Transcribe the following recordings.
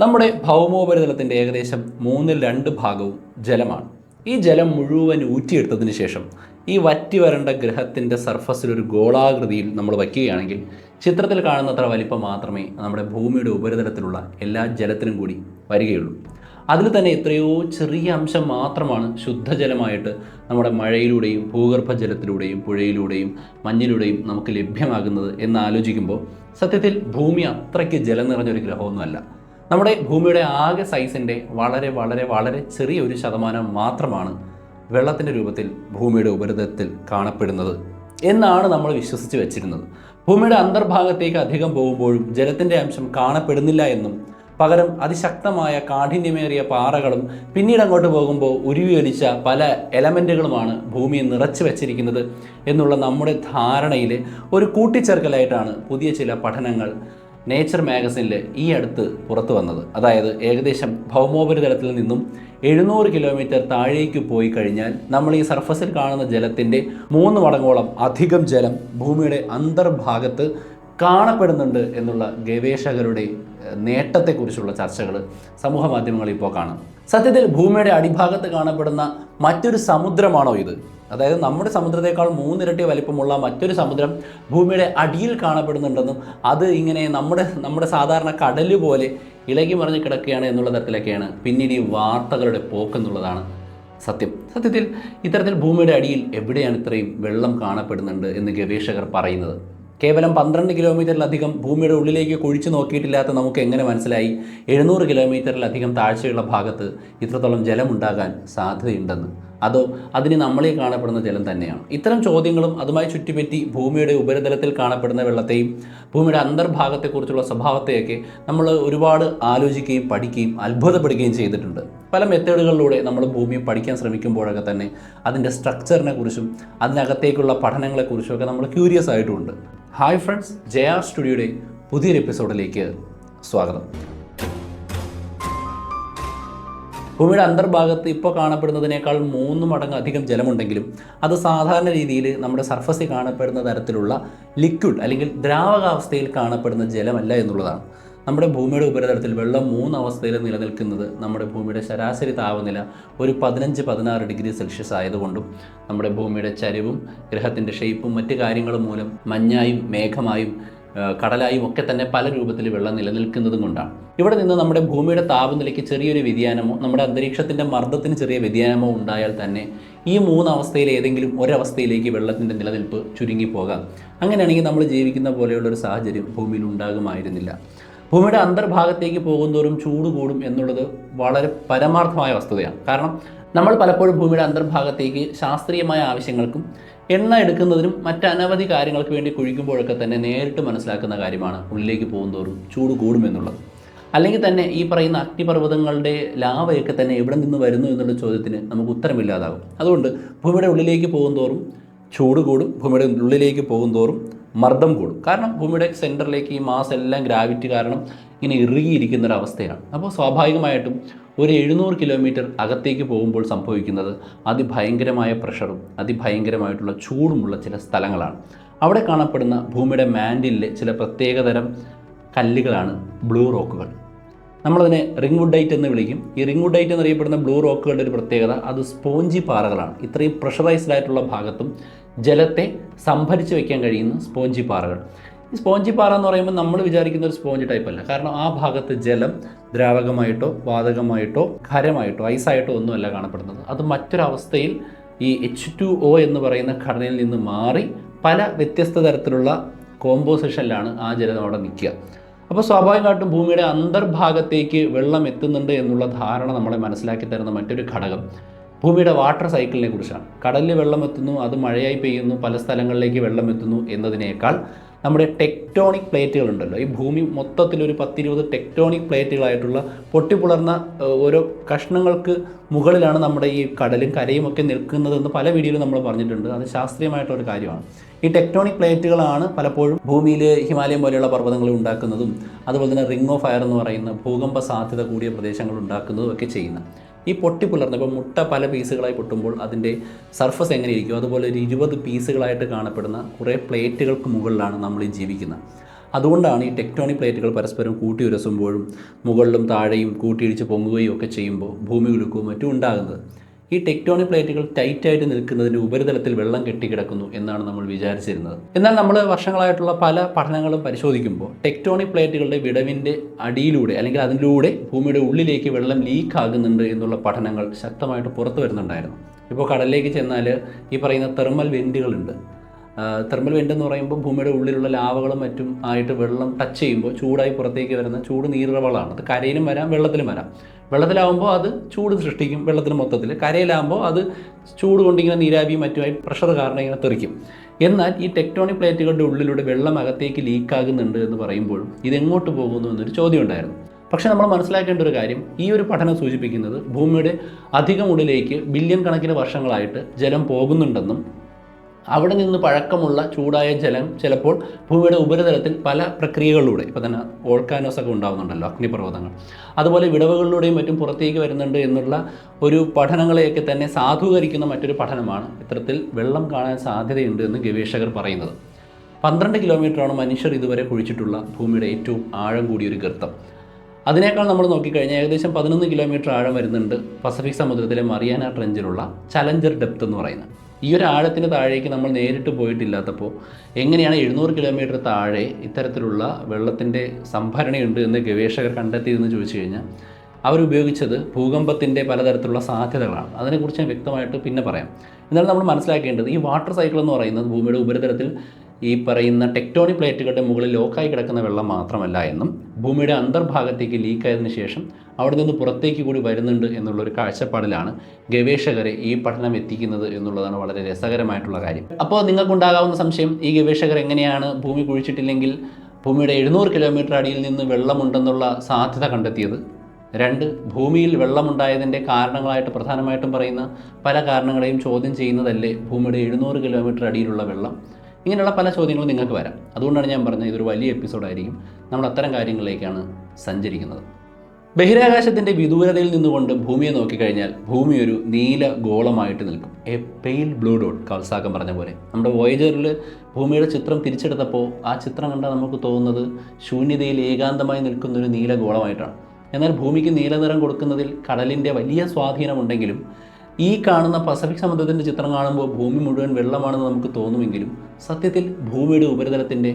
നമ്മുടെ ഭൗമോപരിതലത്തിൻ്റെ ഏകദേശം മൂന്നിൽ രണ്ട് ഭാഗവും ജലമാണ്. ഈ ജലം മുഴുവൻ ഊറ്റിയെടുത്തതിന് ശേഷം ഈ വറ്റി വരണ്ട ഗ്രഹത്തിൻ്റെ സർഫസിൽ ഒരു ഗോളാകൃതിയിൽ നമ്മൾ വയ്ക്കുകയാണെങ്കിൽ ചിത്രത്തിൽ കാണുന്നത്ര വലിപ്പം മാത്രമേ നമ്മുടെ ഭൂമിയുടെ ഉപരിതലത്തിലുള്ള എല്ലാ ജലത്തിനും കൂടി വരികയുള്ളൂ. അതിൽ തന്നെ എത്രയോ ചെറിയ അംശം മാത്രമാണ് ശുദ്ധജലമായിട്ട് നമ്മുടെ മഴയിലൂടെയും ഭൂഗർഭജലത്തിലൂടെയും പുഴയിലൂടെയും മഞ്ഞിലൂടെയും നമുക്ക് ലഭ്യമാകുന്നത് എന്നാലോചിക്കുമ്പോൾ സത്യത്തിൽ ഭൂമി അത്രയ്ക്ക് ജലം നിറഞ്ഞൊരു ഗ്രഹമൊന്നുമല്ല. നമ്മുടെ ഭൂമിയുടെ ആകെ സൈസിൻ്റെ വളരെ വളരെ വളരെ ചെറിയൊരു ശതമാനം മാത്രമാണ് വെള്ളത്തിൻ്റെ രൂപത്തിൽ ഭൂമിയുടെ ഉപരിതലത്തിൽ കാണപ്പെടുന്നത് എന്നാണ് നമ്മൾ വിശ്വസിച്ച് വെച്ചിരുന്നത്. ഭൂമിയുടെ അന്തർഭാഗത്തേക്ക് അധികം പോകുമ്പോഴും ജലത്തിൻ്റെ അംശം കാണപ്പെടുന്നില്ല എന്നും പകരം അതിശക്തമായ കാഠിന്യമേറിയ പാറകളും പിന്നീട് അങ്ങോട്ട് പോകുമ്പോൾ ഉരുവിയൊലിച്ച പല എലമെൻറ്റുകളുമാണ് ഭൂമിയെ നിറച്ചു വച്ചിരിക്കുന്നത് എന്നുള്ള നമ്മുടെ ധാരണയിൽ ഒരു കൂട്ടിച്ചേർക്കലായിട്ടാണ് പുതിയ ചില പഠനങ്ങൾ നേച്ചർ മാഗസിനിൽ ഈ അടുത്ത് പുറത്തു വന്നത്. അതായത് ഏകദേശം ഭൗമോപരിതലത്തിൽ നിന്നും 700 കിലോമീറ്റർ താഴേക്ക് പോയി കഴിഞ്ഞാൽ നമ്മൾ ഈ സർഫസിൽ കാണുന്ന ജലത്തിൻ്റെ 3 മടങ്ങോളം അധികം ജലം ഭൂമിയുടെ അന്തർഭാഗത്ത് കാണപ്പെടുന്നുണ്ട് എന്നുള്ള ഗവേഷകരുടെ നേട്ടത്തെക്കുറിച്ചുള്ള ചർച്ചകൾ സമൂഹ മാധ്യമങ്ങളിൽ ഇപ്പോൾ കാണാം. സത്യത്തിൽ ഭൂമിയുടെ അടിഭാഗത്ത് കാണപ്പെടുന്ന മറ്റൊരു സമുദ്രമാണോ ഇത്? അതായത് നമ്മുടെ സമുദ്രത്തേക്കാൾ 3 ഇരട്ടി വലിപ്പമുള്ള മറ്റൊരു സമുദ്രം ഭൂമിയുടെ അടിയിൽ കാണപ്പെടുന്നുണ്ടെന്നും അത് ഇങ്ങനെ നമ്മുടെ സാധാരണ കടല് പോലെ ഇളകി മറിഞ്ഞ് കിടക്കുകയാണ് എന്നുള്ള തരത്തിലൊക്കെയാണ് പിന്നീട് ഈ വാർത്തകളുടെ പോക്കെന്നുള്ളതാണ് സത്യത്തിൽ ഇത്തരത്തിൽ ഭൂമിയുടെ അടിയിൽ എവിടെയാണ് ഇത്രയും വെള്ളം കാണപ്പെടുന്നുണ്ട് എന്ന് ഗവേഷകർ പറയുന്നത്. കേവലം 12 കിലോമീറ്ററിലധികം ഭൂമിയുടെ ഉള്ളിലേക്ക് കുഴിച്ചു നോക്കിയിട്ടില്ലാത്ത നമുക്ക് എങ്ങനെ മനസ്സിലായി 700 കിലോമീറ്ററിലധികം താഴ്ചയുള്ള ഭാഗത്ത് ഇത്രത്തോളം ജലമുണ്ടാകാൻ സാധ്യതയുണ്ടെന്ന്? അതോ അതിന് നമ്മളീ കാണപ്പെടുന്ന ജലം തന്നെയാണ്? ഇത്തരം ചോദ്യങ്ങളും അതുമായി ചുറ്റിപ്പറ്റി ഭൂമിയുടെ ഉപരിതലത്തിൽ കാണപ്പെടുന്ന വെള്ളത്തെയും ഭൂമിയുടെ അന്തർഭാഗത്തെക്കുറിച്ചുള്ള സ്വഭാവത്തെയൊക്കെ നമ്മൾ ഒരുപാട് ആലോചിക്കുകയും പഠിക്കുകയും അത്ഭുതപ്പെടുകയും ചെയ്തിട്ടുണ്ട്. പല മെത്തേഡുകളിലൂടെ നമ്മൾ ഭൂമിയെ പഠിക്കാൻ ശ്രമിക്കുമ്പോഴൊക്കെ തന്നെ അതിൻ്റെ സ്ട്രക്ചറിനെ കുറിച്ചും അതിനകത്തേക്കുള്ള പഠനങ്ങളെക്കുറിച്ചും ഒക്കെ നമ്മൾ ക്യൂരിയസ് ആയിട്ടുമുണ്ട്. ഹായ് ഫ്രണ്ട്സ്, JR സ്റ്റുഡിയോയുടെ പുതിയൊരു എപ്പിസോഡിലേക്ക് സ്വാഗതം. ഭൂമിയുടെ അന്തർഭാഗത്ത് ഇപ്പോൾ കാണപ്പെടുന്നതിനേക്കാൾ 3 മടങ്ങ് അധികം ജലമുണ്ടെങ്കിലും അത് സാധാരണ രീതിയിൽ നമ്മുടെ സർഫസിൽ കാണപ്പെടുന്ന തരത്തിലുള്ള ലിക്വിഡ് അല്ലെങ്കിൽ ദ്രാവകാവസ്ഥയിൽ കാണപ്പെടുന്ന ജലമല്ല എന്നുള്ളതാണ്. നമ്മുടെ ഭൂമിയുടെ ഉപരിതലത്തിൽ വെള്ളം 3 അവസ്ഥയിൽ നിലനിൽക്കുന്നത് നമ്മുടെ ഭൂമിയുടെ ശരാശരി താപനില ഒരു 15-16 ഡിഗ്രി സെൽഷ്യസ് ആയതുകൊണ്ടും നമ്മുടെ ഭൂമിയുടെ ചരിവും ഗ്രഹത്തിൻ്റെ ഷേപ്പും മറ്റു കാര്യങ്ങളും മൂലം മഞ്ഞായും മേഘമായും കടലായും ഒക്കെ തന്നെ പല രൂപത്തിൽ വെള്ളം നിലനിൽക്കുന്നതും കൊണ്ടാണ്. ഇവിടെ നിന്ന് നമ്മുടെ ഭൂമിയുടെ താപനിലയ്ക്ക് ചെറിയൊരു വ്യതിയാനമോ നമ്മുടെ അന്തരീക്ഷത്തിൻ്റെ മർദ്ദത്തിന് ചെറിയ വ്യതിയാനമോ ഉണ്ടായാൽ തന്നെ ഈ 3 അവസ്ഥയിൽ ഏതെങ്കിലും ഒരവസ്ഥയിലേക്ക് വെള്ളത്തിൻ്റെ നിലനിൽപ്പ് ചുരുങ്ങിപ്പോകാം. അങ്ങനെയാണെങ്കിൽ നമ്മൾ ജീവിക്കുന്ന പോലെയുള്ളൊരു സാഹചര്യം ഭൂമിയിൽ ഉണ്ടാകുമായിരുന്നില്ല. ഭൂമിയുടെ അന്തർഭാഗത്തേക്ക് പോകുന്തോറും ചൂട് കൂടും എന്നുള്ളത് വളരെ പരമാർത്ഥമായ വസ്തുതയാണ്. കാരണം നമ്മൾ പലപ്പോഴും ഭൂമിയുടെ അന്തർഭാഗത്തേക്ക് ശാസ്ത്രീയമായ ആവശ്യങ്ങൾക്കും എണ്ണ എടുക്കുന്നതിനും മറ്റനവധി കാര്യങ്ങൾക്ക് വേണ്ടി കുഴിക്കുമ്പോഴൊക്കെ തന്നെ നേരിട്ട് മനസ്സിലാക്കുന്ന കാര്യമാണ് ഉള്ളിലേക്ക് പോകുന്തോറും ചൂട് കൂടുമെന്നുള്ളത്. അല്ലെങ്കിൽ തന്നെ ഈ പറയുന്ന അഗ്നിപർവ്വതങ്ങളുടെ ലാവയൊക്കെ തന്നെ എവിടെ നിന്ന് വരുന്നു എന്നുള്ള ചോദ്യത്തിന് നമുക്ക് ഉത്തരമില്ലാതാകും. അതുകൊണ്ട് ഭൂമിയുടെ ഉള്ളിലേക്ക് പോകുന്തോറും ചൂട് കൂടും, ഭൂമിയുടെ ഉള്ളിലേക്ക് പോകുന്തോറും മർദ്ദം കൂടും. കാരണം ഭൂമിയുടെ സെൻറ്ററിലേക്ക് ഈ മാസ് എല്ലാം ഗ്രാവിറ്റി കാരണം ഇങ്ങനെ ഇറുകിയിരിക്കുന്നൊരവസ്ഥയാണ്. അപ്പോൾ സ്വാഭാവികമായിട്ടും ഒരു 700 കിലോമീറ്റർ അകത്തേക്ക് പോകുമ്പോൾ സംഭവിക്കുന്നത് അതിഭയങ്കരമായ പ്രഷറും അതിഭയങ്കരമായിട്ടുള്ള ചൂടുമുള്ള ചില സ്ഥലങ്ങളാണ്. അവിടെ കാണപ്പെടുന്ന ഭൂമിയുടെ മാൻഡിലിലെ ചില പ്രത്യേകതരം കല്ലുകളാണ് ബ്ലൂ റോക്കുകൾ. നമ്മളതിനെ റിംഗ്വുഡൈറ്റ് എന്ന് വിളിക്കും. ഈ റിംഗ്വുഡൈറ്റ് എന്നറിയപ്പെടുന്ന ബ്ലൂ റോക്കുകളുടെ ഒരു പ്രത്യേകത അത് സ്പോഞ്ചി പാറകളാണ്. ഇത്രയും പ്രഷറൈസ്ഡ് ആയിട്ടുള്ള ഭാഗത്തും ജലത്തെ സംഭരിച്ച് വയ്ക്കാൻ കഴിയുന്ന സ്പോഞ്ചി പാറകൾ. ഈ സ്പോഞ്ചി പാറ എന്ന് പറയുമ്പോൾ നമ്മൾ വിചാരിക്കുന്ന ഒരു സ്പോഞ്ച് ടൈപ്പ് അല്ല. കാരണം ആ ഭാഗത്ത് ജലം ദ്രാവകമായിട്ടോ വാതകമായിട്ടോ ഖരമായിട്ടോ ഐസായിട്ടോ ഒന്നുമല്ല കാണപ്പെടുന്നത്. അത് മറ്റൊരവസ്ഥയിൽ ഈ H2O എന്ന് പറയുന്ന ഘടനയിൽ നിന്ന് മാറി പല വ്യത്യസ്ത തരത്തിലുള്ള കോമ്പോസിഷനിലാണ് ആ ജലം അവിടെ നിൽക്കുക. അപ്പോൾ സ്വാഭാവികമായിട്ടും ഭൂമിയുടെ അന്തർഭാഗത്തേക്ക് വെള്ളം എത്തുന്നുണ്ട് എന്നുള്ള ധാരണ നമ്മളെ മനസ്സിലാക്കി തരുന്ന മറ്റൊരു ഘടകം ഭൂമിയുടെ വാട്ടർ സൈക്കിളിനെ കുറിച്ചാണ്. കടലിൽ വെള്ളം എത്തുന്നു, അത് മഴയായി പെയ്യുന്നു, പല സ്ഥലങ്ങളിലേക്ക് വെള്ളം എത്തുന്നു എന്നതിനേക്കാൾ നമ്മുടെ ടെക്ടോണിക് പ്ലേറ്റുകളുണ്ടല്ലോ, ഈ ഭൂമി മൊത്തത്തിലൊരു 10-20 ടെക്ടോണിക് പ്ലേറ്റുകളായിട്ടുള്ള പൊട്ടിപ്പുളർന്ന ഓരോ കഷ്ണങ്ങൾക്ക് മുകളിലാണ് നമ്മുടെ ഈ കടലും കരയും ഒക്കെ നിൽക്കുന്നതെന്ന് പല വീഡിയോയിലും നമ്മൾ പറഞ്ഞിട്ടുണ്ട്. അത് ശാസ്ത്രീയമായിട്ടുള്ളൊരു കാര്യമാണ്. ഈ ടെക്ടോണിക് പ്ലേറ്റുകളാണ് പലപ്പോഴും ഭൂമിയിൽ ഹിമാലയം പോലെയുള്ള പർവ്വതങ്ങൾ ഉണ്ടാക്കുന്നതും അതുപോലെ തന്നെ റിംഗ് ഓഫ് ഫയർ എന്ന് പറയുന്ന ഭൂകമ്പ സാധ്യത കൂടിയ പ്രദേശങ്ങൾ ഉണ്ടാക്കുന്നതും ഒക്കെ ചെയ്യുന്നത്. ഈ പൊട്ടിപ്പുലർന്ന് ഇപ്പോൾ മുട്ട പല പീസുകളായി പൊട്ടുമ്പോൾ അതിൻ്റെ സർഫസ് എങ്ങനെ ഇരിക്കും അതുപോലെ ഒരു 20 പീസുകളായിട്ട് കാണപ്പെടുന്ന കുറേ പ്ലേറ്റുകൾക്ക് മുകളിലാണ് നമ്മൾ ഈ ജീവിക്കുന്നത്. അതുകൊണ്ടാണ് ഈ ടെക്ടോണിക് പ്ലേറ്റുകൾ പരസ്പരം കൂട്ടിയുരസുമ്പോഴും മുകളിലും താഴെയും കൂട്ടിയിടിച്ച് പൊങ്ങുകയും ഒക്കെ ചെയ്യുമ്പോൾ ഭൂമി കുലുക്കവും മറ്റും ഉണ്ടാകുന്നത്. ഈ ടെക്ടോണിക് പ്ലേറ്റുകൾ ടൈറ്റായിട്ട് നിൽക്കുന്നതിൻ്റെ ഉപരിതലത്തിൽ വെള്ളം കെട്ടിക്കിടക്കുന്നു എന്നാണ് നമ്മൾ വിചാരിച്ചിരുന്നത്. എന്നാൽ നമ്മൾ വർഷങ്ങളായിട്ടുള്ള പല പഠനങ്ങളും പരിശോധിക്കുമ്പോൾ ടെക്ടോണിക് പ്ലേറ്റുകളുടെ വിടവിൻ്റെ അടിയിലൂടെ അല്ലെങ്കിൽ അതിലൂടെ ഭൂമിയുടെ ഉള്ളിലേക്ക് വെള്ളം ലീക്ക് ആകുന്നുണ്ട് എന്നുള്ള പഠനങ്ങൾ ശക്തമായിട്ട് പുറത്തു വരുന്നുണ്ടായിരുന്നു. ഇപ്പോൾ കടലിലേക്ക് ചെന്നാൽ ഈ പറയുന്ന തെർമൽ വെൻറ്റുകളുണ്ട്. തെർമൽ വെൻ്റ് എന്ന് പറയുമ്പോൾ ഭൂമിയുടെ ഉള്ളിലുള്ള ലാവകളും മറ്റും ആയിട്ട് വെള്ളം ടച്ച് ചെയ്യുമ്പോൾ ചൂടായി പുറത്തേക്ക് വരുന്ന ചൂട് നീർവളമാണ്. അത് കരയിലും വരാം, വെള്ളത്തിലും വരാം. വെള്ളത്തിലാവുമ്പോൾ അത് ചൂട് സൃഷ്ടിക്കും വെള്ളത്തിന് മൊത്തത്തിൽ. കരയിലാകുമ്പോൾ അത് ചൂട് കൊണ്ടിങ്ങനെ നീരാവിയും മറ്റുമായി പ്രഷർ കാരണം ഇങ്ങനെ തെറിക്കും. എന്നാൽ ഈ ടെക്ടോണിക് പ്ലേറ്റുകളുടെ ഉള്ളിലൂടെ വെള്ളം അകത്തേക്ക് ലീക്കാകുന്നുണ്ട് എന്ന് പറയുമ്പോഴും ഇതെങ്ങോട്ട് പോകുന്നു എന്നൊരു ചോദ്യം ഉണ്ടായിരുന്നു. പക്ഷേ നമ്മൾ മനസ്സിലാക്കേണ്ട ഒരു കാര്യം, ഈ ഒരു പഠനം സൂചിപ്പിക്കുന്നത് ഭൂമിയുടെ അധികം ഉള്ളിലേക്ക് ബില്യൺ കണക്കിന് വർഷങ്ങളായിട്ട് ജലം പോകുന്നുണ്ടെന്നും അവിടെ നിന്ന് പഴക്കമുള്ള ചൂടായ ജലം ചിലപ്പോൾ ഭൂമിയുടെ ഉപരിതലത്തിൽ പല പ്രക്രിയകളിലൂടെ, ഇപ്പോൾ തന്നെ വോൾക്കാനോസ് ഒക്കെ ഉണ്ടാകുന്നുണ്ടല്ലോ, അഗ്നിപർവ്വതങ്ങൾ, അതുപോലെ വിടവുകളിലൂടെയും മറ്റും പുറത്തേക്ക് വരുന്നുണ്ട് എന്നുള്ള ഒരു പഠനങ്ങളെയൊക്കെ തന്നെ സാധൂകരിക്കുന്ന മറ്റൊരു പഠനമാണ് ഇത്തരത്തിൽ വെള്ളം കാണാൻ സാധ്യതയുണ്ട് എന്ന് ഗവേഷകർ പറയുന്നത്. 12 കിലോമീറ്ററാണ് മനുഷ്യർ ഇതുവരെ കുഴിച്ചിട്ടുള്ള ഭൂമിയുടെ ഏറ്റവും ആഴം കൂടിയൊരു ഗർത്തം. അതിനേക്കാൾ നമ്മൾ നോക്കിക്കഴിഞ്ഞാൽ ഏകദേശം 11 കിലോമീറ്റർ ആഴം വരുന്നുണ്ട് പസഫിക് സമുദ്രത്തിലെ മറിയാന ട്രെഞ്ചിലുള്ള ചലഞ്ചർ ഡെപ്ത് എന്ന് പറയുന്നത്. ഈ ഒരു ആഴത്തിന് താഴേക്ക് നമ്മൾ നേരിട്ട് പോയിട്ടില്ലാത്തപ്പോൾ എങ്ങനെയാണ് 700 കിലോമീറ്റർ താഴെ ഇത്തരത്തിലുള്ള വെള്ളത്തിൻ്റെ സംഭരണിയുണ്ട് എന്ന് ഗവേഷകർ കണ്ടെത്തിയതെന്ന് ചോദിച്ചു കഴിഞ്ഞാൽ അവരുപയോഗിച്ചത് ഭൂകമ്പത്തിൻ്റെ പലതരത്തിലുള്ള സാധ്യതകളാണ്. അതിനെക്കുറിച്ച് ഞാൻ വ്യക്തമായിട്ട് പിന്നെ പറയാം. എന്നാലും നമ്മൾ മനസ്സിലാക്കേണ്ടത് ഈ വാട്ടർ സൈക്കിൾ എന്ന് പറയുന്നത് ഭൂമിയുടെ ഉപരിതലത്തിൽ ഈ പറയുന്ന ടെക്ടോണിക് പ്ലേറ്റുകളുടെ മുകളിൽ ലോക്കായി കിടക്കുന്ന വെള്ളം മാത്രമല്ല എന്നും ഭൂമിയുടെ അന്തർഭാഗത്തേക്ക് ലീക്കായതിനു ശേഷം അവിടെ നിന്ന് പുറത്തേക്ക് കൂടി വരുന്നുണ്ട് എന്നുള്ളൊരു കാഴ്ചപ്പാടിലാണ് ഗവേഷകരെ ഈ പഠനം എത്തിക്കുന്നത് എന്നുള്ളതാണ് വളരെ രസകരമായിട്ടുള്ള കാര്യം. അപ്പോൾ നിങ്ങൾക്കുണ്ടാകാവുന്ന സംശയം, ഈ ഗവേഷകർ എങ്ങനെയാണ് ഭൂമി കുഴിച്ചിട്ടില്ലെങ്കിൽ ഭൂമിയുടെ 700 കിലോമീറ്റർ അടിയിൽ നിന്ന് വെള്ളമുണ്ടെന്നുള്ള സാധ്യത കണ്ടെത്തിയത്? 2, ഭൂമിയിൽ വെള്ളമുണ്ടായതിൻ്റെ കാരണങ്ങളായിട്ട് പ്രധാനമായിട്ടും പറയുന്ന പല കാരണങ്ങളെയും ചോദ്യം ചെയ്യുന്നതല്ലേ ഭൂമിയുടെ 700 കിലോമീറ്റർ അടിയിലുള്ള വെള്ളം? ഇങ്ങനെയുള്ള പല ചോദ്യങ്ങളും നിങ്ങൾക്ക് വരാം. അതുകൊണ്ടാണ് ഞാൻ പറഞ്ഞത് ഇതൊരു വലിയ എപ്പിസോഡായിരിക്കും. നമ്മൾ അത്തരം കാര്യങ്ങളിലേക്കാണ് സഞ്ചരിക്കുന്നത്. ബഹിരാകാശത്തിൻ്റെ വിദൂരതയിൽ നിന്നുകൊണ്ട് ഭൂമിയെ നോക്കിക്കഴിഞ്ഞാൽ ഭൂമി ഒരു നീല ഗോളമായിട്ട് നിൽക്കും. A pale blue dot, Carl Sagan പറഞ്ഞ പോലെ. നമ്മുടെ വോയേജറിൽ ഭൂമിയുടെ ചിത്രം തിരിച്ചെടുത്തപ്പോൾ ആ ചിത്രം കണ്ടാൽ നമുക്ക് തോന്നുന്നത് ശൂന്യതയിൽ ഏകാന്തമായി നിൽക്കുന്നൊരു നീല ഗോളമായിട്ടാണ്. എന്നാൽ ഭൂമിക്ക് നീല നിറം കൊടുക്കുന്നതിൽ കടലിൻ്റെ വലിയ സ്വാധീനമുണ്ടെങ്കിലും ഈ കാണുന്ന പസഫിക് സമുദ്രത്തിൻ്റെ ചിത്രം കാണുമ്പോൾ ഭൂമി മുഴുവൻ വെള്ളമാണെന്ന് നമുക്ക് തോന്നുമെങ്കിലും സത്യത്തിൽ ഭൂമിയുടെ ഉപരിതലത്തിൻ്റെ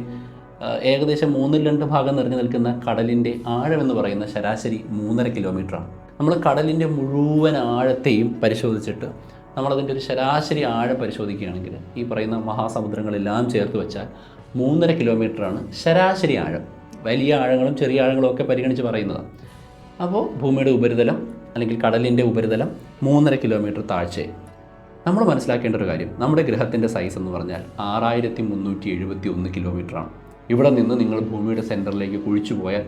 ഏകദേശം 1/2 ഭാഗം നിറഞ്ഞു നിൽക്കുന്ന കടലിൻ്റെ ആഴമെന്ന് പറയുന്ന ശരാശരി 3.5 കിലോമീറ്ററാണ്. നമ്മൾ കടലിൻ്റെ മുഴുവൻ ആഴത്തെയും പരിശോധിച്ചിട്ട് നമ്മളതിൻ്റെ ഒരു ശരാശരി ആഴം പരിശോധിക്കുകയാണെങ്കിൽ ഈ പറയുന്ന മഹാസമുദ്രങ്ങളെല്ലാം ചേർത്ത് വെച്ചാൽ 3.5 കിലോമീറ്ററാണ് ശരാശരി ആഴം. വലിയ ആഴങ്ങളും ചെറിയ ആഴങ്ങളും ഒക്കെ പരിഗണിച്ച് പറയുന്നതാണ്. അപ്പോൾ ഭൂമിയുടെ ഉപരിതലം അല്ലെങ്കിൽ കടലിൻ്റെ ഉപരിതലം 3.5 കിലോമീറ്റർ താഴ്ചയെ. നമ്മൾ മനസ്സിലാക്കേണ്ട ഒരു കാര്യം, നമ്മുടെ ഗ്രഹത്തിൻ്റെ സൈസ് എന്ന് പറഞ്ഞാൽ 6371 കിലോമീറ്ററാണ്. ഇവിടെ നിന്ന് നിങ്ങൾ ഭൂമിയുടെ സെൻറ്ററിലേക്ക് കുഴിച്ചു പോയാൽ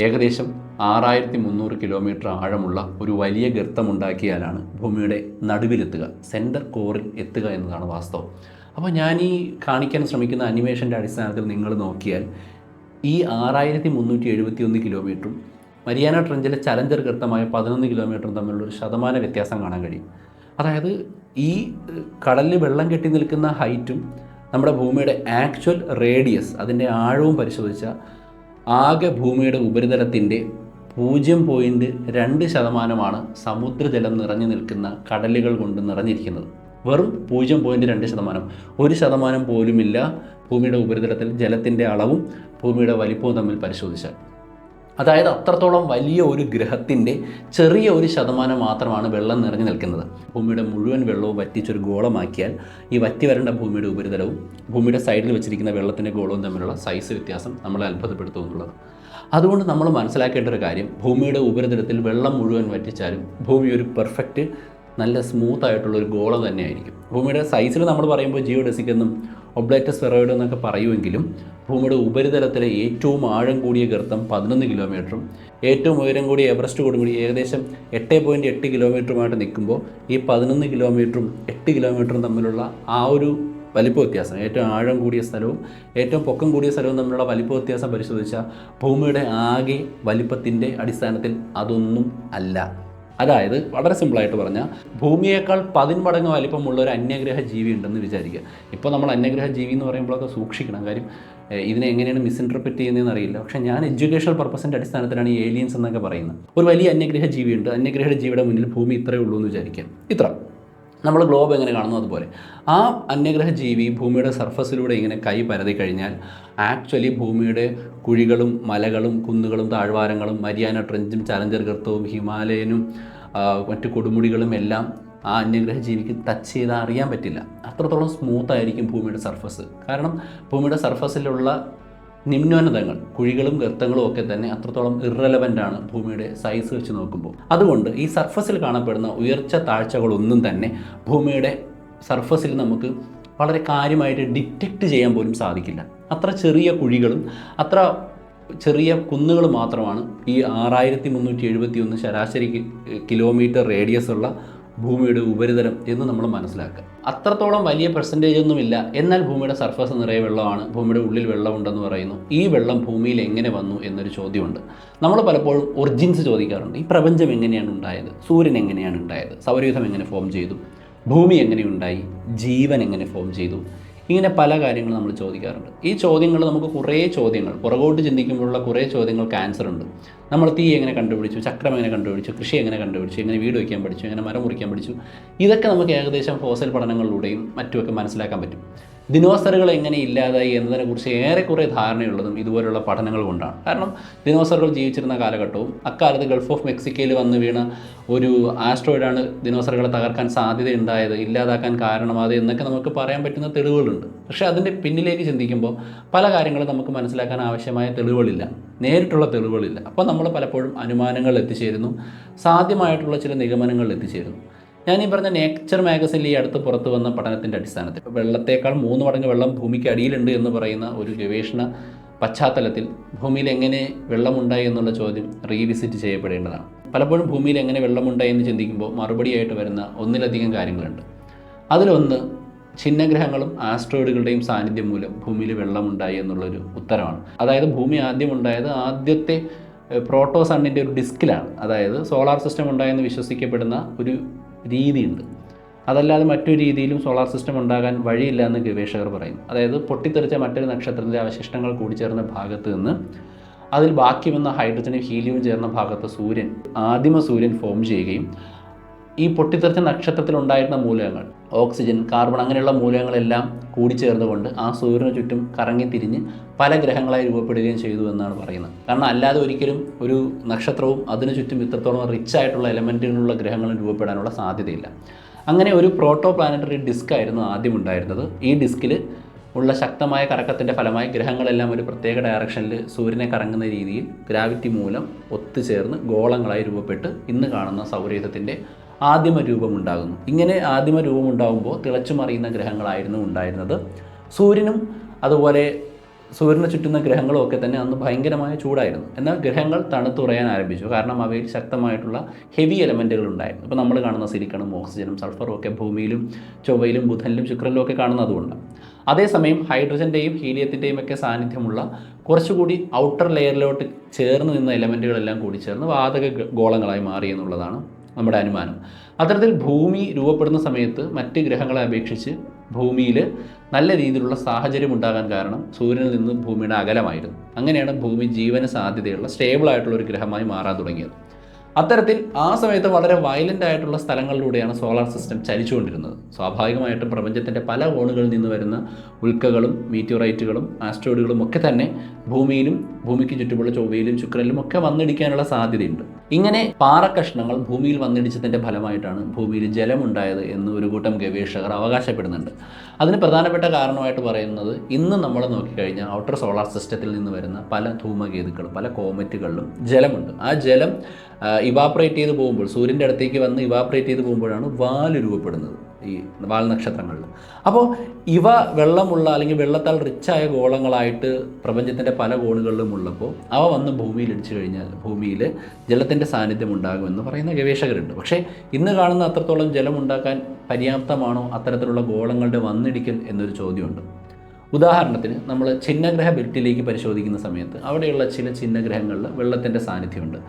ഏകദേശം 6300 കിലോമീറ്റർ ആഴമുള്ള ഒരു വലിയ ഗർത്തമുണ്ടാക്കിയാലാണ് ഭൂമിയുടെ നടുവിലെത്തുക, സെൻറ്റർ കോറിൽ എത്തുക എന്നതാണ് വാസ്തവം. അപ്പോൾ ഞാൻ ഈ കാണിക്കാൻ ശ്രമിക്കുന്ന അനിമേഷൻ്റെ അടിസ്ഥാനത്തിൽ നിങ്ങൾ നോക്കിയാൽ ഈ 6371 കിലോമീറ്ററും മരിയാന ട്രെഞ്ചിലെ ചലഞ്ചർ ഗർത്തമായ 11 കിലോമീറ്ററും തമ്മിലുള്ളൊരു ശതമാന വ്യത്യാസം കാണാൻ കഴിയും. അതായത് ഈ കടലിൽ വെള്ളം കെട്ടി നിൽക്കുന്ന ഹൈറ്റും നമ്മുടെ ഭൂമിയുടെ ആക്ച്വൽ റേഡിയസ്, അതിൻ്റെ ആഴവും പരിശോധിച്ചാൽ ആകെ ഭൂമിയുടെ ഉപരിതലത്തിൻ്റെ 0.2% സമുദ്രജലം നിറഞ്ഞു നിൽക്കുന്ന കടലുകൾ കൊണ്ട് നിറഞ്ഞിരിക്കുന്നത്. വെറും 0.2%, 1% പോലുമില്ല ഭൂമിയുടെ ഉപരിതലത്തിൽ ജലത്തിൻ്റെ അളവും ഭൂമിയുടെ വലിപ്പവും തമ്മിൽ പരിശോധിച്ചാൽ. അതായത് അത്രത്തോളം വലിയ ഒരു ഗ്രഹത്തിൻ്റെ ചെറിയ ഒരു ശതമാനം മാത്രമാണ് വെള്ളം നിറഞ്ഞു നിൽക്കുന്നത്. ഭൂമിയുടെ മുഴുവൻ വെള്ളവും വറ്റിച്ചൊരു ഗോളമാക്കിയാൽ ഈ വറ്റി വരേണ്ട ഭൂമിയുടെ ഉപരിതലവും ഭൂമിയുടെ സൈഡിൽ വെച്ചിരിക്കുന്ന വെള്ളത്തിൻ്റെ ഗോളവും തമ്മിലുള്ള സൈസ് വ്യത്യാസം നമ്മളെ അത്ഭുതപ്പെടുത്തും എന്നുള്ളത്. അതുകൊണ്ട് നമ്മൾ മനസ്സിലാക്കേണ്ട ഒരു കാര്യം, ഭൂമിയുടെ ഉപരിതലത്തിൽ വെള്ളം മുഴുവൻ വറ്റിച്ചാലും ഭൂമി ഒരു പെർഫെക്റ്റ് നല്ല സ്മൂത്ത് ആയിട്ടുള്ളൊരു ഗോളം തന്നെയായിരിക്കും. ഭൂമിയുടെ സൈസിൽ നമ്മൾ പറയുമ്പോൾ ജിയോഡെസിക് എന്നും ഒബ്ലേറ്റസ് ഫെറോയിഡ് എന്നൊക്കെ പറയുമെങ്കിലും ഭൂമിയുടെ ഉപരിതലത്തിലെ ഏറ്റവും ആഴം കൂടിയ ഗർത്തം 11 കിലോമീറ്ററും ഏറ്റവും ഉയരം കൂടിയ എവറസ്റ്റ് കൊടുമുടി ഏകദേശം 8.8 കിലോമീറ്ററുമായിട്ട് നിൽക്കുമ്പോൾ ഈ 11 കിലോമീറ്ററും 8 കിലോമീറ്ററും തമ്മിലുള്ള ആ ഒരു വലിപ്പ വ്യത്യാസം, ഏറ്റവും ആഴം കൂടിയ സ്ഥലവും ഏറ്റവും പൊക്കം കൂടിയ സ്ഥലവും തമ്മിലുള്ള വലിപ്പ വ്യത്യാസം പരിശോധിച്ചാൽ ഭൂമിയുടെ ആകെ വലിപ്പത്തിൻ്റെ അടിസ്ഥാനത്തിൽ അതൊന്നും അല്ല. അതായത് വളരെ സിമ്പിളായിട്ട് പറഞ്ഞാൽ ഭൂമിയേക്കാൾ 10 മടങ്ങ് വലിപ്പമുള്ള ഒരു അന്യഗ്രഹ ജീവി ഉണ്ടെന്ന് വിചാരിക്കുക. ഇപ്പോൾ നമ്മൾ അന്യഗ്രഹ ജീവി എന്ന് പറയുമ്പോഴൊക്കെ സൂക്ഷിക്കണം. കാര്യം ഇതിനെ എങ്ങനെയാണ് മിസ്ഇൻറ്റർപ്രറ്റ് ചെയ്യുന്നതെന്ന് അറിയില്ല. പക്ഷേ ഞാൻ എഡ്യൂക്കേഷണൽ പർപ്പസിൻ്റെ അടിസ്ഥാനത്തിലാണ് ഈ ഏലിയൻസ് എന്നൊക്കെ പറയുന്നത്. ഒരു വലിയ അന്യഗ്രഹ ജീവിയുണ്ട്, അന്യഗ്രഹ ജീവിയുടെ മുന്നിൽ ഭൂമി ഇത്രയേ ഉള്ളൂ എന്ന് വിചാരിക്കാം. ഇത്ര നമ്മൾ ഗ്ലോബ് എങ്ങനെ കാണുന്നു അതുപോലെ ആ അന്യഗ്രഹ ജീവി ഭൂമിയുടെ സർഫസിലൂടെ ഇങ്ങനെ കൈ പരതി കഴിഞ്ഞാൽ ആക്ച്വലി ഭൂമിയുടെ കുഴികളും മലകളും കുന്നുകളും താഴ്വാരങ്ങളും മരിയാന ട്രെഞ്ചും ചലഞ്ചർ ഗർത്തവും ഹിമാലയനും മറ്റു കൊടുമുടികളും എല്ലാം ആ അന്യഗ്രഹ ജീവിക്ക് ടച്ച് ചെയ്താൽ അറിയാൻ പറ്റില്ല. അത്രത്തോളം സ്മൂത്തായിരിക്കും ഭൂമിയുടെ സർഫസ്. കാരണം ഭൂമിയുടെ സർഫസിലുള്ള നിമ്നോന്നതങ്ങൾ, കുഴികളും ഗർത്തങ്ങളും ഒക്കെ തന്നെ അത്രത്തോളം ഇറലവൻ്റാണ് ഭൂമിയുടെ സൈസ് വെച്ച് നോക്കുമ്പോൾ. അതുകൊണ്ട് ഈ സർഫസിൽ കാണപ്പെടുന്ന ഉയർച്ച താഴ്ചകളൊന്നും തന്നെ ഭൂമിയുടെ സർഫസിൽ നമുക്ക് വളരെ കാര്യമായിട്ട് ഡിറ്റക്റ്റ് ചെയ്യാൻ പോലും സാധിക്കില്ല. അത്ര ചെറിയ കുഴികളും അത്ര ചെറിയ കുന്നുകൾ മാത്രമാണ് ഈ 6371 ശരാശരി കിലോമീറ്റർ റേഡിയസ് ഉള്ള ഭൂമിയുടെ ഉപരിതലം എന്ന് നമ്മൾ മനസ്സിലാക്കുക. അത്രത്തോളം വലിയ പെർസെൻറ്റേജ് ഒന്നുമില്ല. എന്നാൽ ഭൂമിയുടെ സർഫസ് നിറയെ വെള്ളമാണ്, ഭൂമിയുടെ ഉള്ളിൽ വെള്ളമുണ്ടെന്ന് പറയുന്നു. ഈ വെള്ളം ഭൂമിയിൽ എങ്ങനെ വന്നു എന്നൊരു ചോദ്യമുണ്ട്. നമ്മൾ പലപ്പോഴും ഒറിജിൻസ് ചോദിക്കാറുണ്ട്. ഈ പ്രപഞ്ചം എങ്ങനെയാണ് ഉണ്ടായത്, സൂര്യൻ എങ്ങനെയാണ് ഉണ്ടായത്, സൗരയൂഥം എങ്ങനെ ഫോം ചെയ്തു, ഭൂമി എങ്ങനെ ഉണ്ടായി, ജീവൻ എങ്ങനെ ഫോം ചെയ്തു, ഇങ്ങനെ പല കാര്യങ്ങളും നമ്മൾ ചോദിക്കാറുണ്ട്. ഈ ചോദ്യങ്ങൾ നമുക്ക് കുറേ ചോദ്യങ്ങൾ പുറകോട്ട് ചിന്തിക്കുമ്പോഴുള്ള കുറേ ചോദ്യങ്ങൾക്ക് ആൻസർ ഉണ്ട്. നമ്മൾ തീ എങ്ങനെ കണ്ടുപിടിച്ചു, ചക്രം എങ്ങനെ കണ്ടുപിടിച്ചു, കൃഷി എങ്ങനെ കണ്ടുപിടിച്ചു, എങ്ങനെ വീട് വയ്ക്കാൻ പഠിച്ചു, എങ്ങനെ മരം മുറിക്കാൻ പഠിച്ചു, ഇതൊക്കെ നമുക്ക് ഏകദേശം ഫോസിൽ പഠനങ്ങളിലൂടെയും മറ്റുമൊക്കെ മനസ്സിലാക്കാൻ പറ്റും. ദിനോസറുകൾ എങ്ങനെ ഇല്ലാതായി എന്നതിനെക്കുറിച്ച് ഏറെക്കുറെ ധാരണയുള്ളതും ഇതുപോലുള്ള പഠനങ്ങൾ കൊണ്ടാണ്. കാരണം ദിനോസറുകൾ ജീവിച്ചിരുന്ന കാലഘട്ടവും അക്കാലത്ത് ഗൾഫ് ഓഫ് മെക്സിക്കോയിൽ വന്ന് വീണ ഒരു ആസ്ട്രോയിഡാണ് ദിനോസറുകളെ തകർക്കാൻ സാധ്യതയുണ്ടായത്, ഇല്ലാതാക്കാൻ കാരണമായത് എന്നൊക്കെ നമുക്ക് പറയാൻ പറ്റുന്ന തെളിവുകളുണ്ട്. പക്ഷേ അതിൻ്റെ പിന്നിലേക്ക് ചിന്തിക്കുമ്പോൾ പല കാര്യങ്ങളും നമുക്ക് മനസ്സിലാക്കാൻ ആവശ്യമായ തെളിവുകളില്ല, നേരിട്ടുള്ള തെളിവുകളില്ല. അപ്പോൾ നമ്മൾ പലപ്പോഴും അനുമാനങ്ങളിൽ എത്തിച്ചേരുന്നു, സാധ്യമായിട്ടുള്ള ചില നിഗമനങ്ങളിൽ എത്തിച്ചേരുന്നു. ഞാൻ ഈ പറഞ്ഞ നേച്ചർ മാഗസിനിൽ ഈ അടുത്ത് പുറത്തു വന്ന പഠനത്തിൻ്റെ അടിസ്ഥാനത്തിൽ വെള്ളത്തേക്കാൾ 3 മടങ്ങ് വെള്ളം ഭൂമിക്ക് അടിയിലുണ്ട് എന്ന് പറയുന്ന ഒരു ഗവേഷണ പശ്ചാത്തലത്തിൽ ഭൂമിയിൽ എങ്ങനെ വെള്ളമുണ്ടായി എന്നുള്ള ചോദ്യം റീവിസിറ്റ് ചെയ്യപ്പെടേണ്ടതാണ്. പലപ്പോഴും ഭൂമിയിൽ എങ്ങനെ വെള്ളമുണ്ടായി എന്ന് ചിന്തിക്കുമ്പോൾ മറുപടിയായിട്ട് വരുന്ന ഒന്നിലധികം കാര്യങ്ങളുണ്ട്. അതിലൊന്ന് ഛിന്നഗ്രഹങ്ങളും ആസ്ട്രോയിഡുകളുടെയും സാന്നിധ്യം മൂലം ഭൂമിയിൽ വെള്ളമുണ്ടായി എന്നുള്ളൊരു ഉത്തരമാണ്. അതായത് ഭൂമി ആദ്യം ഉണ്ടായത് ആദ്യത്തെ പ്രോട്ടോ സണ്ണിൻ്റെ ഒരു ഡിസ്കിലാണ്. അതായത് സോളാർ സിസ്റ്റം ഉണ്ടായെന്ന് വിശ്വസിക്കപ്പെടുന്ന ഒരു രീതിയുണ്ട്. അതല്ലാതെ മറ്റൊരു രീതിയിലും സോളാർ സിസ്റ്റം ഉണ്ടാകാൻ വഴിയില്ല എന്ന് ഗവേഷകർ പറയുന്നു. അതായത് പൊട്ടിത്തെറിച്ച മറ്റൊരു നക്ഷത്രത്തിൻ്റെ അവശിഷ്ടങ്ങൾ കൂടിച്ചേർന്ന ഭാഗത്ത് നിന്ന് അതിൽ ബാക്കി വന്ന ഹൈഡ്രജനും ഹീലിയവും ചേർന്ന ഭാഗത്ത് ആദിമ സൂര്യൻ ഫോം ചെയ്യുകയും ഈ പൊട്ടിത്തെറിച്ച നക്ഷത്രത്തിലുണ്ടായിരുന്ന മൂലകങ്ങൾ ഓക്സിജൻ, കാർബൺ അങ്ങനെയുള്ള മൂലകങ്ങളെല്ലാം കൂടിച്ചേർന്നുകൊണ്ട് ആ സൂര്യന് ചുറ്റും കറങ്ങി തിരിഞ്ഞ് പല ഗ്രഹങ്ങളായി രൂപപ്പെടുകയും ചെയ്തു എന്നാണ് പറയുന്നത്. കാരണം അല്ലാതെ ഒരിക്കലും ഒരു നക്ഷത്രവും അതിനു ചുറ്റും ഇത്രത്തോളം റിച്ച് ആയിട്ടുള്ള എലമെൻറ്റുകളുള്ള ഗ്രഹങ്ങളും രൂപപ്പെടാനുള്ള സാധ്യതയില്ല. അങ്ങനെ ഒരു പ്രോട്ടോ പ്ലാനറ്ററി ഡിസ്ക് ആയിരുന്നു ആദ്യം ഉണ്ടായിരുന്നത്. ഈ ഡിസ്കിൽ ഉള്ള ശക്തമായ കറക്കത്തിൻ്റെ ഫലമായി ഗ്രഹങ്ങളെല്ലാം ഒരു പ്രത്യേക ഡയറക്ഷനിൽ സൂര്യനെ കറങ്ങുന്ന രീതിയിൽ ഗ്രാവിറ്റി മൂലം ഒത്തുചേർന്ന് ഗോളങ്ങളായി രൂപപ്പെട്ട് ഇന്ന് കാണുന്ന സൗരയൂഥത്തിൻ്റെ ആദിമ രൂപമുണ്ടാകുന്നു. ഇങ്ങനെ ആദിമ രൂപമുണ്ടാകുമ്പോൾ തിളച്ചുമറിയുന്ന ഗ്രഹങ്ങളായിരുന്നു ഉണ്ടായിരുന്നത്. സൂര്യനും അതുപോലെ സൂര്യനെ ചുറ്റുന്ന ഗ്രഹങ്ങളും ഒക്കെ തന്നെ അന്ന് ഭയങ്കരമായ ചൂടായിരുന്നു. എന്നാൽ ഗ്രഹങ്ങൾ തണുത്തുറയാൻ ആരംഭിച്ചു. കാരണം അവയിൽ ശക്തമായിട്ടുള്ള ഹെവി എലമെൻറ്റുകൾ ഉണ്ടായിരുന്നു. ഇപ്പോൾ നമ്മൾ കാണുന്ന സിലിക്കണും ഓക്സിജനും സൾഫറും ഒക്കെ ഭൂമിയിലും ചൊവ്വയിലും ബുധനിലും ശുക്രനിലും ഒക്കെ കാണുന്നതുകൊണ്ട്. അതേസമയം ഹൈഡ്രജൻ്റെയും ഹീലിയത്തിൻ്റെയും ഒക്കെ സാന്നിധ്യമുള്ള കുറച്ചുകൂടി ഔട്ടർ ലെയറിലോട്ട് ചേർന്ന് നിന്ന എലമെൻറ്റുകളെല്ലാം കൂടി ചേർന്ന് വാതക ഗോളങ്ങളായി മാറി എന്നുള്ളതാണ് നമ്മുടെ അനുമാനം. അത്തരത്തിൽ ഭൂമി രൂപപ്പെടുന്ന സമയത്ത് മറ്റ് ഗ്രഹങ്ങളെ അപേക്ഷിച്ച് ഭൂമിയിൽ നല്ല രീതിയിലുള്ള സാഹചര്യം ഉണ്ടാകാൻ കാരണം സൂര്യനിൽ നിന്ന് ഭൂമിയുടെ അകലമായിരുന്നു. അങ്ങനെയാണ് ഭൂമി ജീവന് സാധ്യതയുള്ള സ്റ്റേബിളായിട്ടുള്ള ഒരു ഗ്രഹമായി മാറാൻ തുടങ്ങിയത്. അത്തരത്തിൽ ആ സമയത്ത് വളരെ വയലൻ്റ് ആയിട്ടുള്ള സ്ഥലങ്ങളിലൂടെയാണ് സോളാർ സിസ്റ്റം ചലിച്ചുകൊണ്ടിരുന്നത്. സ്വാഭാവികമായിട്ടും പ്രപഞ്ചത്തിൻ്റെ പല കോണുകളിൽ നിന്ന് വരുന്ന ഉൽക്കകളും മീറ്റിയോറൈറ്റുകളും ആസ്ട്രോയിഡുകളും ഒക്കെ തന്നെ ഭൂമിയിലും ഭൂമിക്ക് ചുറ്റുമുള്ള ചൊവ്വയിലും ശുക്രനിലും ഒക്കെ വന്നിടിക്കാനുള്ള സാധ്യതയുണ്ട്. ഇങ്ങനെ പാറക്കഷ്ണങ്ങൾ ഭൂമിയിൽ വന്നിടിച്ചതിൻ്റെ ഫലമായിട്ടാണ് ഭൂമിയിൽ ജലമുണ്ടായത് എന്ന് ഒരു കൂട്ടം ഗവേഷകർ അവകാശപ്പെടുന്നുണ്ട്. അതിന് പ്രധാനപ്പെട്ട കാരണമായിട്ട് പറയുന്നത് ഇന്ന് നമ്മൾ നോക്കിക്കഴിഞ്ഞാൽ ഔട്ടർ സോളാർ സിസ്റ്റത്തിൽ നിന്ന് വരുന്ന പല ധൂമകേതുക്കളും പല കോമറ്റുകളിലും ജലമുണ്ട്. ആ ജലം ഇവാപ്പറേറ്റ് ചെയ്ത് പോകുമ്പോൾ സൂര്യൻ്റെ അടുത്തേക്ക് വന്ന് ഇവാപ്പറേറ്റ് ചെയ്ത് പോകുമ്പോഴാണ് വാല് രൂപപ്പെടുന്നത്, ഈ വാൽ നക്ഷത്രങ്ങളിൽ. അപ്പോൾ ഇവ വെള്ളമുള്ള അല്ലെങ്കിൽ വെള്ളത്താൽ റിച്ചായ ഗോളങ്ങളായിട്ട് പ്രപഞ്ചത്തിൻ്റെ പല കോണുകളിലും ഉള്ളപ്പോൾ അവ വന്ന് ഭൂമിയിൽ ഇടിച്ചു കഴിഞ്ഞാൽ ഭൂമിയിൽ ജലത്തിൻ്റെ സാന്നിധ്യം ഉണ്ടാകുമെന്ന് പറയുന്ന ഗവേഷകരുണ്ട്. പക്ഷേ ഇന്ന് കാണുന്ന അത്രത്തോളം ജലം ഉണ്ടാക്കാൻ പര്യാപ്തമാണോ അത്തരത്തിലുള്ള ഗോളങ്ങളുടെ വന്നിടിക്കൽ എന്നൊരു ചോദ്യമുണ്ട്. ഉദാഹരണത്തിന് നമ്മൾ ഛിന്നഗ്രഹ ബെൽറ്റിലേക്ക് പരിശോധിക്കുന്ന സമയത്ത് അവിടെയുള്ള ചില ഛിന്നഗ്രഹങ്ങളിൽ വെള്ളത്തിൻ്റെ സാന്നിധ്യമുണ്ട്.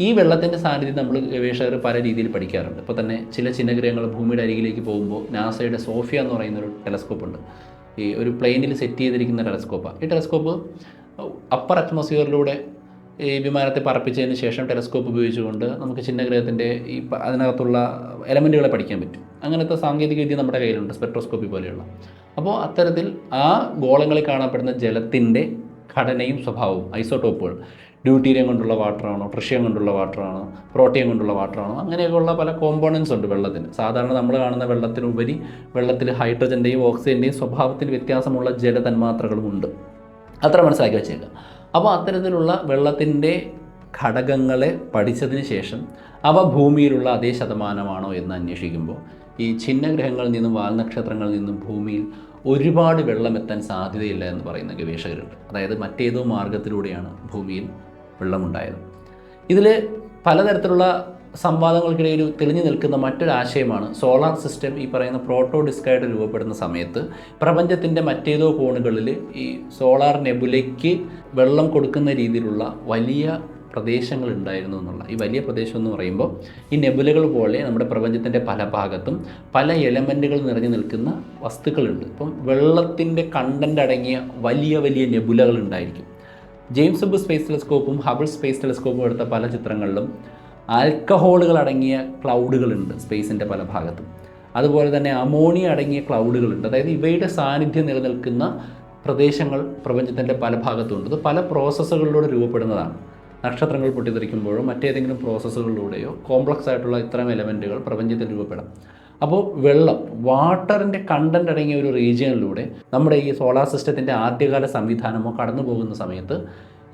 ഈ വെള്ളത്തിൻ്റെ സാന്നിധ്യം നമ്മൾ ഗവേഷകർ പല രീതിയിൽ പഠിക്കാറുണ്ട്. ഇപ്പോൾ തന്നെ ചില ഛിന്നഗ്രഹങ്ങൾ ഭൂമിയുടെ അരികിലേക്ക് പോകുമ്പോൾ നാസയുടെ സോഫിയ എന്ന് പറയുന്നൊരു ടെലസ്കോപ്പ് ഉണ്ട്. ഈ ഒരു പ്ലെയിനിൽ സെറ്റ് ചെയ്തിരിക്കുന്ന ടെലസ്കോപ്പാണ്. ഈ ടെലസ്കോപ്പ് അപ്പർ അറ്റ്മോസ്ഫിയറിലൂടെ ഈ വിമാനത്തെ പറപ്പിച്ചതിന് ശേഷം ടെലസ്കോപ്പ് ഉപയോഗിച്ചുകൊണ്ട് നമുക്ക് ചിഹ്നഗ്രഹത്തിൻ്റെ അതിനകത്തുള്ള എലമെൻറ്റുകളെ പഠിക്കാൻ പറ്റും. അങ്ങനത്തെ സാങ്കേതികവിദ്യ നമ്മുടെ കയ്യിലുണ്ട്, സ്പെക്ട്രോസ്കോപ്പി പോലെയുള്ള. അപ്പോൾ അത്തരത്തിൽ ആ ഗോളങ്ങളിൽ കാണപ്പെടുന്ന ജലത്തിൻ്റെ ഘടനയും സ്വഭാവവും, ഐസോടോപ്പുകൾ, ഡ്യൂട്ടീരിയം കൊണ്ടുള്ള വാട്ടറാണോ, ട്രിഷ്യം കൊണ്ടുള്ള വാട്ടറാണോ, പ്രോട്ടിയം കൊണ്ടുള്ള വാട്ടറാണോ, അങ്ങനെയൊക്കെയുള്ള പല കോമ്പോണൻസ് ഉണ്ട് വെള്ളത്തിന്. സാധാരണ നമ്മൾ കാണുന്ന വെള്ളത്തിനുപരി വെള്ളത്തിൽ ഹൈഡ്രജൻ്റെയും ഓക്സിജൻ്റെയും സ്വഭാവത്തിൽ വ്യത്യാസമുള്ള ജലതന്മാത്രകളുമുണ്ട്. അത്ര മനസ്സിലാക്കി വെച്ചേക്കുക. അപ്പോൾ അത്തരത്തിലുള്ള വെള്ളത്തിൻ്റെ ഘടകങ്ങളെ പഠിച്ചതിന് ശേഷം അവ ഭൂമിയിലുള്ള അതേ ശതമാനമാണോ എന്ന് അന്വേഷിക്കുമ്പോൾ ഈ ഛിന്നഗ്രഹങ്ങളിൽ നിന്നും വാൽനക്ഷത്രങ്ങളിൽ നിന്നും ഭൂമിയിൽ ഒരുപാട് വെള്ളം എത്താൻ സാധ്യതയില്ല എന്ന് പറയുന്ന ഗവേഷകരുണ്ട്. അതായത് മറ്റേതോ മാർഗത്തിലൂടെയാണ് ഭൂമിയിൽ വെള്ളമുണ്ടായത്. ഇതിൽ പലതരത്തിലുള്ള സംവാദങ്ങൾക്കിടയിൽ തെളിഞ്ഞു നിൽക്കുന്ന മറ്റൊരു ആശയമാണ് സോളാർ സിസ്റ്റം ഈ പറയുന്ന പ്രോട്ടോ ഡിസ്കായിട്ട് രൂപപ്പെടുന്ന സമയത്ത് പ്രപഞ്ചത്തിൻ്റെ മറ്റേതോ കോണുകളിൽ ഈ സോളാർ നെബുലയ്ക്ക് വെള്ളം കൊടുക്കുന്ന രീതിയിലുള്ള വലിയ പ്രദേശങ്ങൾ ഉണ്ടായിരുന്നു എന്നുള്ള. ഈ വലിയ പ്രദേശം എന്ന് പറയുമ്പോൾ ഈ നെബുലകൾ പോലെ നമ്മുടെ പ്രപഞ്ചത്തിൻ്റെ പല ഭാഗത്തും പല എലമെൻറ്റുകൾ നിറഞ്ഞു നിൽക്കുന്ന വസ്തുക്കളുണ്ട്. ഇപ്പം വെള്ളത്തിൻ്റെ കണ്ടൻ്റ് അടങ്ങിയ വലിയ വലിയ നെബുലകൾ ഉണ്ടായിരിക്കും. ജെയിംസ് വെബ് സ്പേസ് ടെലസ്കോപ്പും ഹബിൾ സ്പേസ് ടെലസ്കോപ്പും എടുത്ത പല ചിത്രങ്ങളിലും ആൽക്കഹോളുകൾ അടങ്ങിയ ക്ലൗഡുകളുണ്ട് സ്പേസിൻ്റെ പല ഭാഗത്തും. അതുപോലെ തന്നെ അമോണിയ അടങ്ങിയ ക്ലൗഡുകളുണ്ട്. അതായത് ഇവയുടെ സാന്നിധ്യം നിലനിൽക്കുന്ന പ്രദേശങ്ങൾ പ്രപഞ്ചത്തിൻ്റെ പല ഭാഗത്തുണ്ട്. ഇത് പല പ്രോസസ്സുകളിലൂടെ രൂപപ്പെടുന്നതാണ്. നക്ഷത്രങ്ങൾ പൊട്ടിത്തെറിക്കുമ്പോഴോ മറ്റേതെങ്കിലും പ്രോസസ്സുകളിലൂടെയോ കോംപ്ലക്സ് ആയിട്ടുള്ള ഇത്തരം എലമെൻറ്റുകൾ പ്രപഞ്ചത്തിൽ രൂപപ്പെടാം. അപ്പോൾ വെള്ളം, വാട്ടറിൻ്റെ കണ്ടൻ്റ് അടങ്ങിയ ഒരു റീജിയനിലൂടെ നമ്മുടെ ഈ സോളാർ സിസ്റ്റത്തിൻ്റെ ആദ്യകാല സംവിധാനമോ കടന്നു പോകുന്ന സമയത്ത്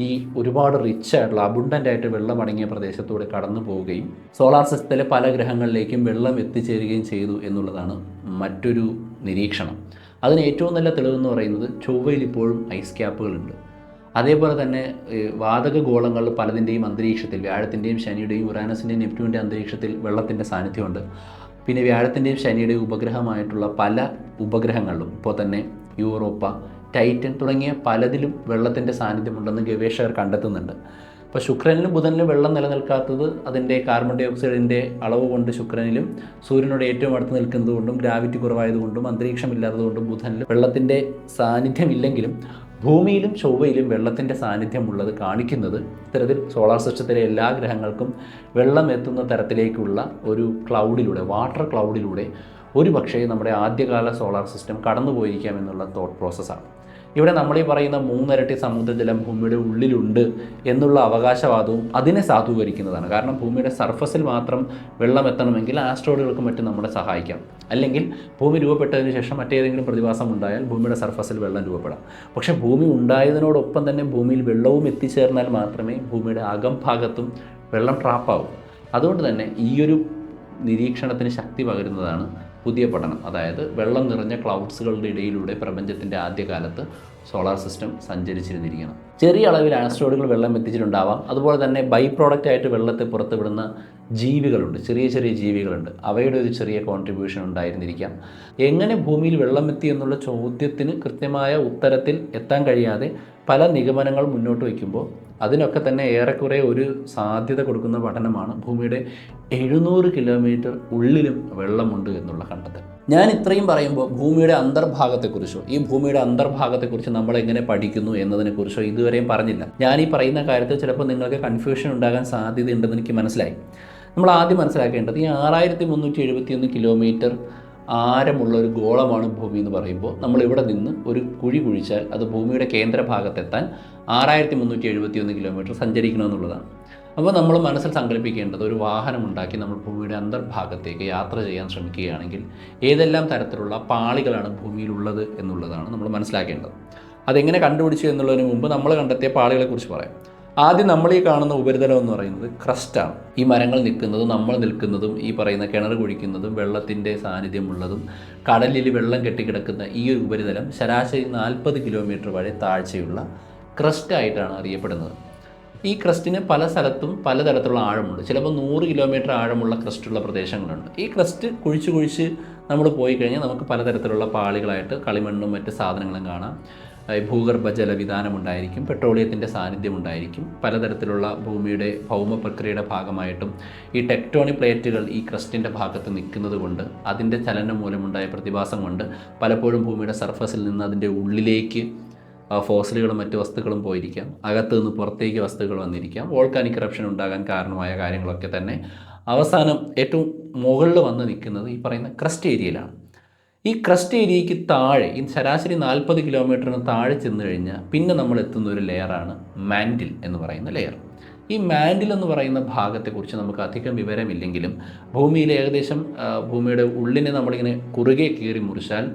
ഈ ഒരുപാട് റിച്ച് ആയിട്ടുള്ള അബുണ്ടൻ്റ് ആയിട്ട് വെള്ളം അടങ്ങിയ പ്രദേശത്തൂടെ കടന്നു പോവുകയും സോളാർ സിസ്റ്റത്തിലെ പല ഗ്രഹങ്ങളിലേക്കും വെള്ളം എത്തിച്ചേരുകയും ചെയ്തു എന്നുള്ളതാണ് മറ്റൊരു നിരീക്ഷണം. അതിന് ഏറ്റവും നല്ല തെളിവെന്ന് പറയുന്നത് ചൊവ്വയിൽ ഇപ്പോഴും ഐസ് ക്യാപ്പുകളുണ്ട്. അതേപോലെ തന്നെ വാതക ഗോളങ്ങൾ പലതിൻ്റെയും അന്തരീക്ഷത്തിൽ, വ്യാഴത്തിൻ്റെയും ശനിയുടെയും യുറാനസിൻ്റെയും നെപ്റ്റ്യൂണിൻ്റെ അന്തരീക്ഷത്തിൽ വെള്ളത്തിൻ്റെ സാന്നിധ്യമുണ്ട്. പിന്നെ വ്യാഴത്തിൻ്റെയും ശനിയുടെയും ഉപഗ്രഹമായിട്ടുള്ള പല ഉപഗ്രഹങ്ങളിലും ഇപ്പോൾ തന്നെ യൂറോപ്പ, ടൈറ്റൻ തുടങ്ങിയ പലതിലും വെള്ളത്തിൻ്റെ സാന്നിധ്യമുണ്ടെന്ന് ഗവേഷകർ കണ്ടെത്തുന്നുണ്ട്. അപ്പോൾ ശുക്രനിലും ബുധനിലും വെള്ളം നിലനിൽക്കാത്തത് അതിൻ്റെ കാർബൺ ഡൈ ഓക്സൈഡിൻ്റെ അളവ് കൊണ്ട് ശുക്രനിലും സൂര്യനോട് ഏറ്റവും അടുത്ത് നിൽക്കുന്നത് കൊണ്ടും ഗ്രാവിറ്റി കുറവായതുകൊണ്ടും അന്തരീക്ഷമില്ലാത്തതുകൊണ്ടും ബുധനിലും വെള്ളത്തിൻ്റെ സാന്നിധ്യമില്ലെങ്കിലും ഭൂമിയിലും ചൊവ്വയിലും വെള്ളത്തിൻ്റെ സാന്നിധ്യമുള്ളത് കാണിക്കുന്നത് ഇത്തരത്തിൽ സോളാർ സിസ്റ്റത്തിലെ എല്ലാ ഗ്രഹങ്ങൾക്കും വെള്ളം എത്തുന്ന തരത്തിലേക്കുള്ള ഒരു ക്ലൗഡിലൂടെ, വാട്ടർ ക്ലൗഡിലൂടെ ഒരു പക്ഷേ നമ്മുടെ ആദ്യകാല സോളാർ സിസ്റ്റം കടന്നുപോയിരിക്കാമെന്നുള്ള തോട്ട് പ്രോസസ്സാണ്. ഇവിടെ നമ്മൾ ഈ പറയുന്ന 3 ഇരട്ടി സമുദ്രജലം ഭൂമിയുടെ ഉള്ളിലുണ്ട് എന്നുള്ള അവകാശവാദവും അതിനെ സാധൂകരിക്കുന്നതാണ്. കാരണം ഭൂമിയുടെ സർഫസിൽ മാത്രം വെള്ളം എത്തണമെങ്കിൽ ആസ്ട്രോയിഡുകൾക്കും മറ്റും നമ്മളെ സഹായിക്കാം. അല്ലെങ്കിൽ ഭൂമി രൂപപ്പെട്ടതിന് ശേഷം മറ്റേതെങ്കിലും പ്രതിഭാസം ഉണ്ടായാൽ ഭൂമിയുടെ സർഫസിൽ വെള്ളം രൂപപ്പെടാം. പക്ഷേ ഭൂമി ഉണ്ടായതിനോടൊപ്പം തന്നെ ഭൂമിയിൽ വെള്ളവും എത്തിച്ചേർന്നാൽ മാത്രമേ ഭൂമിയുടെ അകംഭാഗത്തും വെള്ളം ട്രാപ്പാവും. അതുകൊണ്ട് തന്നെ ഈയൊരു നിരീക്ഷണത്തിന് ശക്തി പകരുന്നതാണ് പുതിയ പഠനം. അതായത് വെള്ളം നിറഞ്ഞ ക്ലൗഡ്സുകളുടെ ഇടയിലൂടെ പ്രപഞ്ചത്തിൻ്റെ ആദ്യകാലത്ത് സോളാർ സിസ്റ്റം സഞ്ചരിച്ചിരുന്നിരിക്കണം. ചെറിയ അളവിൽ ആസ്ട്രോയിഡുകൾ വെള്ളം എത്തിച്ചിട്ടുണ്ടാവാം. അതുപോലെ തന്നെ ബൈ പ്രോഡക്റ്റ് ആയിട്ട് വെള്ളത്തെ പുറത്തുവിടുന്ന ജീവികളുണ്ട്, ചെറിയ ചെറിയ ജീവികളുണ്ട്. അവയുടെ ഒരു ചെറിയ കോൺട്രിബ്യൂഷൻ ഉണ്ടായിരുന്നിരിക്കാം. എങ്ങനെ ഭൂമിയിൽ വെള്ളം എത്തി എന്നുള്ള ചോദ്യത്തിന് കൃത്യമായ ഉത്തരത്തിൽ എത്താൻ കഴിയാതെ പല നിഗമനങ്ങൾ മുന്നോട്ട് വയ്ക്കുമ്പോൾ അതിനൊക്കെ തന്നെ ഏറെക്കുറെ ഒരു സാധ്യത കൊടുക്കുന്ന പഠനമാണ് ഭൂമിയുടെ 700 കിലോമീറ്റർ ഉള്ളിലും വെള്ളമുണ്ട് എന്നുള്ള കണ്ടെത്തൽ. ഞാൻ ഇത്രയും പറയുമ്പോൾ ഭൂമിയുടെ അന്തർഭാഗത്തെക്കുറിച്ചോ ഈ ഭൂമിയുടെ അന്തർഭാഗത്തെക്കുറിച്ച് നമ്മൾ എങ്ങനെ പഠിക്കുന്നു എന്നതിനെക്കുറിച്ചോ ഇതുവരെയും പറഞ്ഞില്ല. ഞാൻ ഈ പറയുന്ന കാര്യത്തിൽ ചിലപ്പോൾ നിങ്ങൾക്ക് കൺഫ്യൂഷൻ ഉണ്ടാകാൻ സാധ്യതയുണ്ടെന്ന് എനിക്ക് മനസ്സിലായി. നമ്മൾ ആദ്യം മനസ്സിലാക്കേണ്ടത് ഈ 6371 കിലോമീറ്റർ ആരമുള്ള ഒരു ഗോളമാണ് ഭൂമി എന്ന് പറയുമ്പോൾ നമ്മൾ ഇവിടെ നിന്ന് ഒരു കുഴി കുഴിച്ചാൽ അത് ഭൂമിയുടെ കേന്ദ്രഭാഗത്തെത്താൻ 6371 കിലോമീറ്റർ സഞ്ചരിക്കണമെന്നുള്ളതാണ്. അപ്പോൾ നമ്മൾ മനസ്സിൽ സങ്കല്പിക്കേണ്ടത് ഒരു വാഹനം ഉണ്ടാക്കി നമ്മൾ ഭൂമിയുടെ അന്തർഭാഗത്തേക്ക് യാത്ര ചെയ്യാൻ ശ്രമിക്കുകയാണെങ്കിൽ ഏതെല്ലാം തരത്തിലുള്ള പാളികളാണ് ഭൂമിയിലുള്ളത് എന്നുള്ളതാണ് നമ്മൾ മനസ്സിലാക്കേണ്ടത്. അതെങ്ങനെ കണ്ടുപിടിച്ചു എന്നുള്ളതിന് മുമ്പ് നമ്മൾ കണ്ടെത്തിയ പാളികളെക്കുറിച്ച് പറയാം. ആദ്യം നമ്മൾ ഈ കാണുന്ന ഉപരിതലം എന്ന് പറയുന്നത് ക്രസ്റ്റാണ്. ഈ മരങ്ങൾ നിൽക്കുന്നതും നമ്മൾ നിൽക്കുന്നതും ഈ പറയുന്ന കിണർ കുഴിക്കുന്നതും വെള്ളത്തിൻ്റെ സാന്നിധ്യമുള്ളതും കടലിൽ വെള്ളം കെട്ടിക്കിടക്കുന്ന ഈ ഒരു ഉപരിതലം ശരാശരി 40 കിലോമീറ്റർ വരെ താഴ്ചയുള്ള ക്രസ്റ്റായിട്ടാണ് അറിയപ്പെടുന്നത്. ഈ ക്രസ്റ്റിന് പല സ്ഥലത്തും പലതരത്തിലുള്ള ആഴമുണ്ട്. ചിലപ്പോൾ 100 കിലോമീറ്റർ ആഴമുള്ള ക്രസ്റ്റുള്ള പ്രദേശങ്ങളുണ്ട്. ഈ ക്രസ്റ്റ് കുഴിച്ച് നമ്മൾ പോയി കഴിഞ്ഞാൽ നമുക്ക് പലതരത്തിലുള്ള പാളികളായിട്ട് കളിമണ്ണും മറ്റ് സാധനങ്ങളും കാണാം. ഭൂഗർഭ ജലവിധാനം ഉണ്ടായിരിക്കും, പെട്രോളിയത്തിൻ്റെ സാന്നിധ്യം ഉണ്ടായിരിക്കും. പലതരത്തിലുള്ള ഭൂമിയുടെ ഭൗമ പ്രക്രിയയുടെ ഭാഗമായിട്ടും ഈ ടെക്ടോണിക് പ്ലേറ്റുകൾ ഈ ക്രസ്റ്റിൻ്റെ ഭാഗത്ത് നിൽക്കുന്നത് കൊണ്ട് അതിൻ്റെ ചലനം മൂലമുണ്ടായ പ്രതിഭാസം കൊണ്ട് പലപ്പോഴും ഭൂമിയുടെ സർഫസിൽ നിന്ന് അതിൻ്റെ ഉള്ളിലേക്ക് ഫോസിലുകളും മറ്റ് വസ്തുക്കളും പോയിരിക്കാം, അകത്ത് നിന്ന് പുറത്തേക്ക് വസ്തുക്കൾ വന്നിരിക്കാം. വോൾക്കാനിക് ഇറപ്ഷൻ ഉണ്ടാകാൻ കാരണമായ കാര്യങ്ങളൊക്കെ തന്നെ അവസാനം ഏറ്റവും മുകളിൽ വന്ന് നിൽക്കുന്നത് ഈ പറയുന്ന ക്രസ്റ്റ് ഏരിയയിലാണ്. ഈ ക്രസ്റ്റ് ഏരിയയ്ക്ക് താഴെ ഈ ശരാശരി 40 കിലോമീറ്ററിന് താഴെ ചെന്ന് കഴിഞ്ഞാൽ പിന്നെ നമ്മൾ എത്തുന്ന ഒരു ലെയറാണ് മാൻറ്റിൽ എന്ന് പറയുന്ന ലെയർ. ഈ മാൻറ്റിൽ എന്ന് പറയുന്ന ഭാഗത്തെക്കുറിച്ച് നമുക്ക് അധികം വിവരമില്ലെങ്കിലും ഭൂമിയിലെ ഏകദേശം ഭൂമിയുടെ ഉള്ളിനെ നമ്മളിങ്ങനെ കുറുകെ കീറി മുറിച്ചാൽ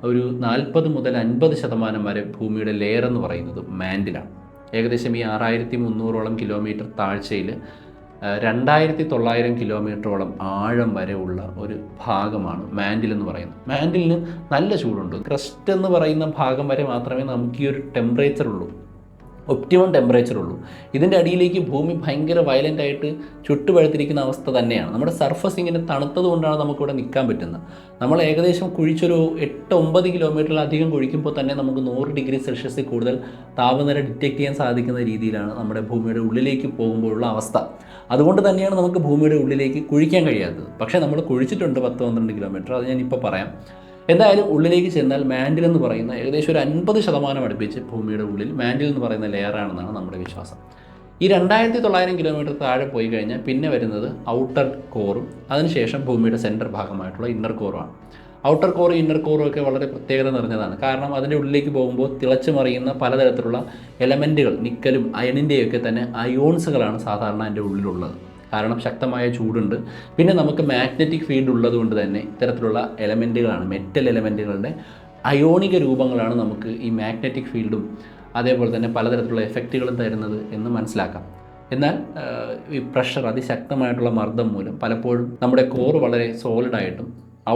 ഒരു 40 മുതൽ 50% വരെ ഭൂമിയുടെ ലെയർ എന്ന് പറയുന്നത് മാൻറ്റിലാണ്. ഏകദേശം ഈ 6300ഓളം കിലോമീറ്റർ താഴ്ചയിൽ 2900 കിലോമീറ്ററോളം ആഴം വരെ ഉള്ള ഒരു ഭാഗമാണ് മാൻറ്റിൽ എന്ന് പറയുന്നത്. മാൻറ്റിലിന് നല്ല ചൂടുണ്ട്. ക്രസ്റ്റ് എന്ന് പറയുന്ന ഭാഗം വരെ മാത്രമേ നമുക്ക് ഈ ഒരു ടെമ്പറേച്ചർ ഉള്ളൂ, ഒപ്റ്റിമം ടെമ്പറേച്ചർ ഉള്ളൂ. ഇതിൻ്റെ അടിയിലേക്ക് ഭൂമി ഭയങ്കര വയലൻ്റായിട്ട് ചുട്ടുപഴുത്തിരിക്കുന്ന അവസ്ഥ തന്നെയാണ്. നമ്മുടെ സർഫസ് ഇങ്ങനെ തണുത്തത് കൊണ്ടാണ് നമുക്കിവിടെ നിൽക്കാൻ പറ്റുന്നത്. നമ്മൾ ഏകദേശം കുഴിച്ചൊരു 8-9 കിലോമീറ്ററിലധികം കുഴിക്കുമ്പോൾ തന്നെ നമുക്ക് 100 ഡിഗ്രി സെൽഷ്യസിൽ കൂടുതൽ താപനില ഡിറ്റക്ട് ചെയ്യാൻ സാധിക്കുന്ന രീതിയിലാണ് നമ്മുടെ ഭൂമിയുടെ ഉള്ളിലേക്ക് പോകുമ്പോഴുള്ള അവസ്ഥ. അതുകൊണ്ട് തന്നെയാണ് നമുക്ക് ഭൂമിയുടെ ഉള്ളിലേക്ക് കുഴിക്കാൻ കഴിയാത്തത്. പക്ഷേ നമ്മൾ കുഴിച്ചിട്ടുണ്ട് 10-12 കിലോമീറ്റർ, അത് ഞാനിപ്പോൾ പറയാം. എന്തായാലും ഉള്ളിലേക്ക് ചെന്നാൽ മാൻറ്റിൽ എന്ന് പറയുന്ന ഏകദേശം ഒരു 50% അടുപ്പിച്ച് ഭൂമിയുടെ ഉള്ളിൽ മാൻറ്റിൽ എന്ന് പറയുന്ന ലെയറാണെന്നാണ് നമ്മുടെ വിശ്വാസം. ഈ 2900 കിലോമീറ്റർ താഴെ പോയി കഴിഞ്ഞാൽ പിന്നെ വരുന്നത് ഔട്ടർ കോറും അതിനുശേഷം ഭൂമിയുടെ സെൻറ്റർ ഭാഗമായിട്ടുള്ള ഇന്നർ കോറുമാണ്. ഔട്ടർ കോറും ഇന്നർ കോറും ഒക്കെ വളരെ പ്രത്യേകത നിറഞ്ഞതാണ്. കാരണം അതിൻ്റെ ഉള്ളിലേക്ക് പോകുമ്പോൾ തിളച്ചു മറിയുന്ന പലതരത്തിലുള്ള എലമെൻറ്റുകൾ, നിക്കലും അയണിൻ്റെയൊക്കെ തന്നെ അയോൺസുകളാണ് സാധാരണ അതിൻ്റെ ഉള്ളിലുള്ളത്. കാരണം ശക്തമായ ചൂടുണ്ട്. പിന്നെ നമുക്ക് മാഗ്നറ്റിക് ഫീൽഡ് ഉള്ളത് കൊണ്ട് തന്നെ ഇത്തരത്തിലുള്ള എലമെൻറ്റുകളാണ്, മെറ്റൽ എലമെൻറ്റുകളുടെ അയോണിക രൂപങ്ങളാണ് നമുക്ക് ഈ മാഗ്നറ്റിക് ഫീൽഡും അതേപോലെ തന്നെ പലതരത്തിലുള്ള എഫക്റ്റുകളും തരുന്നത് എന്ന് മനസ്സിലാക്കാം. എന്നാൽ ഈ പ്രഷർ, അതിശക്തമായിട്ടുള്ള മർദ്ദം മൂലം പലപ്പോഴും നമ്മുടെ കോർ വളരെ സോളിഡായിട്ടും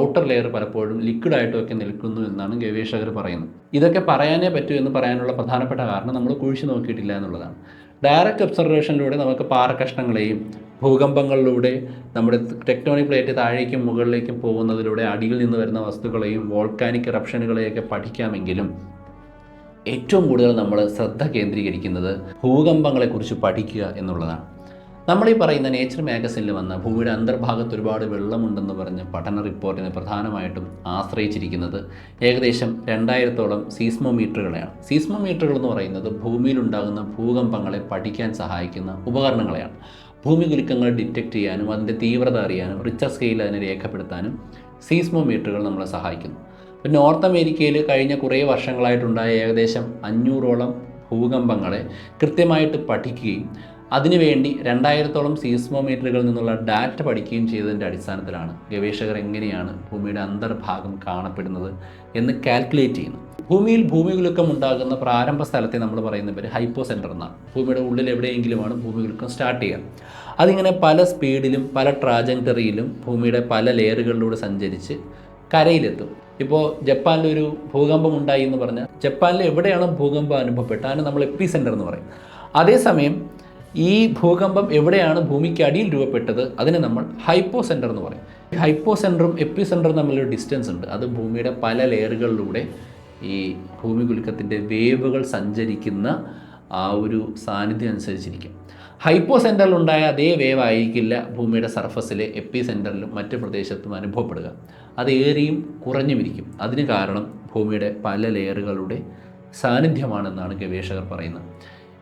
ഔട്ടർ ലെയർ പലപ്പോഴും ലിക്വിഡായിട്ടും ഒക്കെ നിൽക്കുന്നു എന്നാണ് ഗവേഷകർ പറയുന്നത്. ഇതൊക്കെ പറയാനേ പറ്റൂ എന്ന് പറയാനുള്ള പ്രധാനപ്പെട്ട കാരണം നമ്മൾ കുഴിച്ച് നോക്കിയിട്ടില്ല എന്നുള്ളതാണ്. ഡയറക്റ്റ് ഒബ്സർവേഷനിലൂടെ നമുക്ക് പാറക്കഷ്ണങ്ങളെയും ഭൂകമ്പങ്ങളിലൂടെ നമ്മുടെ ടെക്ടോണിക് പ്ലേറ്റ് താഴേക്കും മുകളിലേക്കും പോകുന്നതിലൂടെ അടിയിൽ നിന്ന് വരുന്ന വസ്തുക്കളെയും വോൾക്കാനിക് ഇറപ്ഷനുകളെയൊക്കെ പഠിക്കാമെങ്കിലും ഏറ്റവും കൂടുതൽ നമ്മൾ ശ്രദ്ധ കേന്ദ്രീകരിക്കുന്നത് ഭൂകമ്പങ്ങളെക്കുറിച്ച് പഠിക്കുക എന്നുള്ളതാണ്. നമ്മളീ പറയുന്ന നേച്ചർ മാഗസിനിൽ വന്ന ഭൂമിയുടെ അന്തർഭാഗത്ത് ഒരുപാട് വെള്ളമുണ്ടെന്ന് പറഞ്ഞ പഠന റിപ്പോർട്ടിനെ പ്രധാനമായിട്ടും ആശ്രയിച്ചിരിക്കുന്നത് ഏകദേശം 2000ഓളം സീസ്മോമീറ്ററുകളെയാണ്. സീസ്മോമീറ്ററുകൾ എന്ന് പറയുന്നത് ഭൂമിയിലുണ്ടാകുന്ന ഭൂകമ്പങ്ങളെ പഠിക്കാൻ സഹായിക്കുന്ന ഉപകരണങ്ങളെയാണ്. ഭൂമി കുലുക്കങ്ങൾ ഡിറ്റക്റ്റ് ചെയ്യാനും അതിൻ്റെ തീവ്രത അറിയാനും റിച്ചർ സ്കെയിൽ അതിനെ രേഖപ്പെടുത്താനും സീസ്മോമീറ്ററുകൾ നമ്മളെ സഹായിക്കുന്നു. ഇപ്പോൾ നോർത്ത് അമേരിക്കയിൽ കഴിഞ്ഞ കുറേ വർഷങ്ങളായിട്ടുണ്ടായ ഏകദേശം 500ഓളം ഭൂകമ്പങ്ങളെ കൃത്യമായിട്ട് പഠിക്കുകയും അതിനുവേണ്ടി 2000ഓളം സീസ്മോമീറ്ററുകളിൽ നിന്നുള്ള ഡാറ്റ പഠിക്കുകയും ചെയ്തതിൻ്റെ അടിസ്ഥാനത്തിലാണ് ഗവേഷകർ എങ്ങനെയാണ് ഭൂമിയുടെ അന്തർഭാഗം കാണപ്പെടുന്നത് എന്ന് കാൽക്കുലേറ്റ് ചെയ്യുന്നത്. ഭൂമിയിൽ ഭൂമികുലുക്കം ഉണ്ടാകുന്ന പ്രാരംഭ സ്ഥലത്തെ നമ്മൾ പറയുന്ന പേര് ഹൈപ്പോ സെൻറ്റർ എന്നാണ്. ഭൂമിയുടെ ഉള്ളിൽ എവിടെയെങ്കിലുമാണ് ഭൂമികുലുക്കം സ്റ്റാർട്ട് ചെയ്യുക. അതിങ്ങനെ പല സ്പീഡിലും പല ട്രാജക്ടറിയിലും ഭൂമിയുടെ പല ലെയറുകളിലൂടെ സഞ്ചരിച്ച് കരയിലെത്തും. ഇപ്പോൾ ജപ്പാനിലൊരു ഭൂകമ്പം ഉണ്ടായി എന്ന് പറഞ്ഞാൽ ജപ്പാനിൽ എവിടെയാണ് ഭൂകമ്പം അനുഭവപ്പെട്ടത് അതിന് നമ്മൾ എപ്പി സെൻറ്റർ എന്ന് പറയും. അതേസമയം ഈ ഭൂകമ്പം എവിടെയാണ് ഭൂമിക്ക് അടിയിൽ രൂപപ്പെട്ടത് അതിനെ നമ്മൾ ഹൈപ്പോ സെൻറ്റർ എന്ന് പറയും. ഈ ഹൈപ്പോ സെൻറ്ററും എപ്പി സെൻറ്ററും തമ്മിലൊരു ഡിസ്റ്റൻസ് ഉണ്ട്. അത് ഭൂമിയുടെ പല ലെയറുകളിലൂടെ ഈ ഭൂമി കുലുക്കത്തിൻ്റെ വേവുകൾ സഞ്ചരിക്കുന്ന ആ ഒരു സാന്നിധ്യം അനുസരിച്ചിരിക്കും. ഹൈപ്പോ സെൻറ്ററിലുണ്ടായ അതേ വേവ് ആയിരിക്കില്ല ഭൂമിയുടെ സർഫസിലെ എപ്പി സെൻറ്ററിലും മറ്റ് പ്രദേശത്തും അനുഭവപ്പെടുക. അത് ഏറിയും കുറഞ്ഞുമിരിക്കും. അതിന് കാരണം ഭൂമിയുടെ പല ലെയറുകളുടെ സാന്നിധ്യമാണെന്നാണ് ഗവേഷകർ പറയുന്നത്.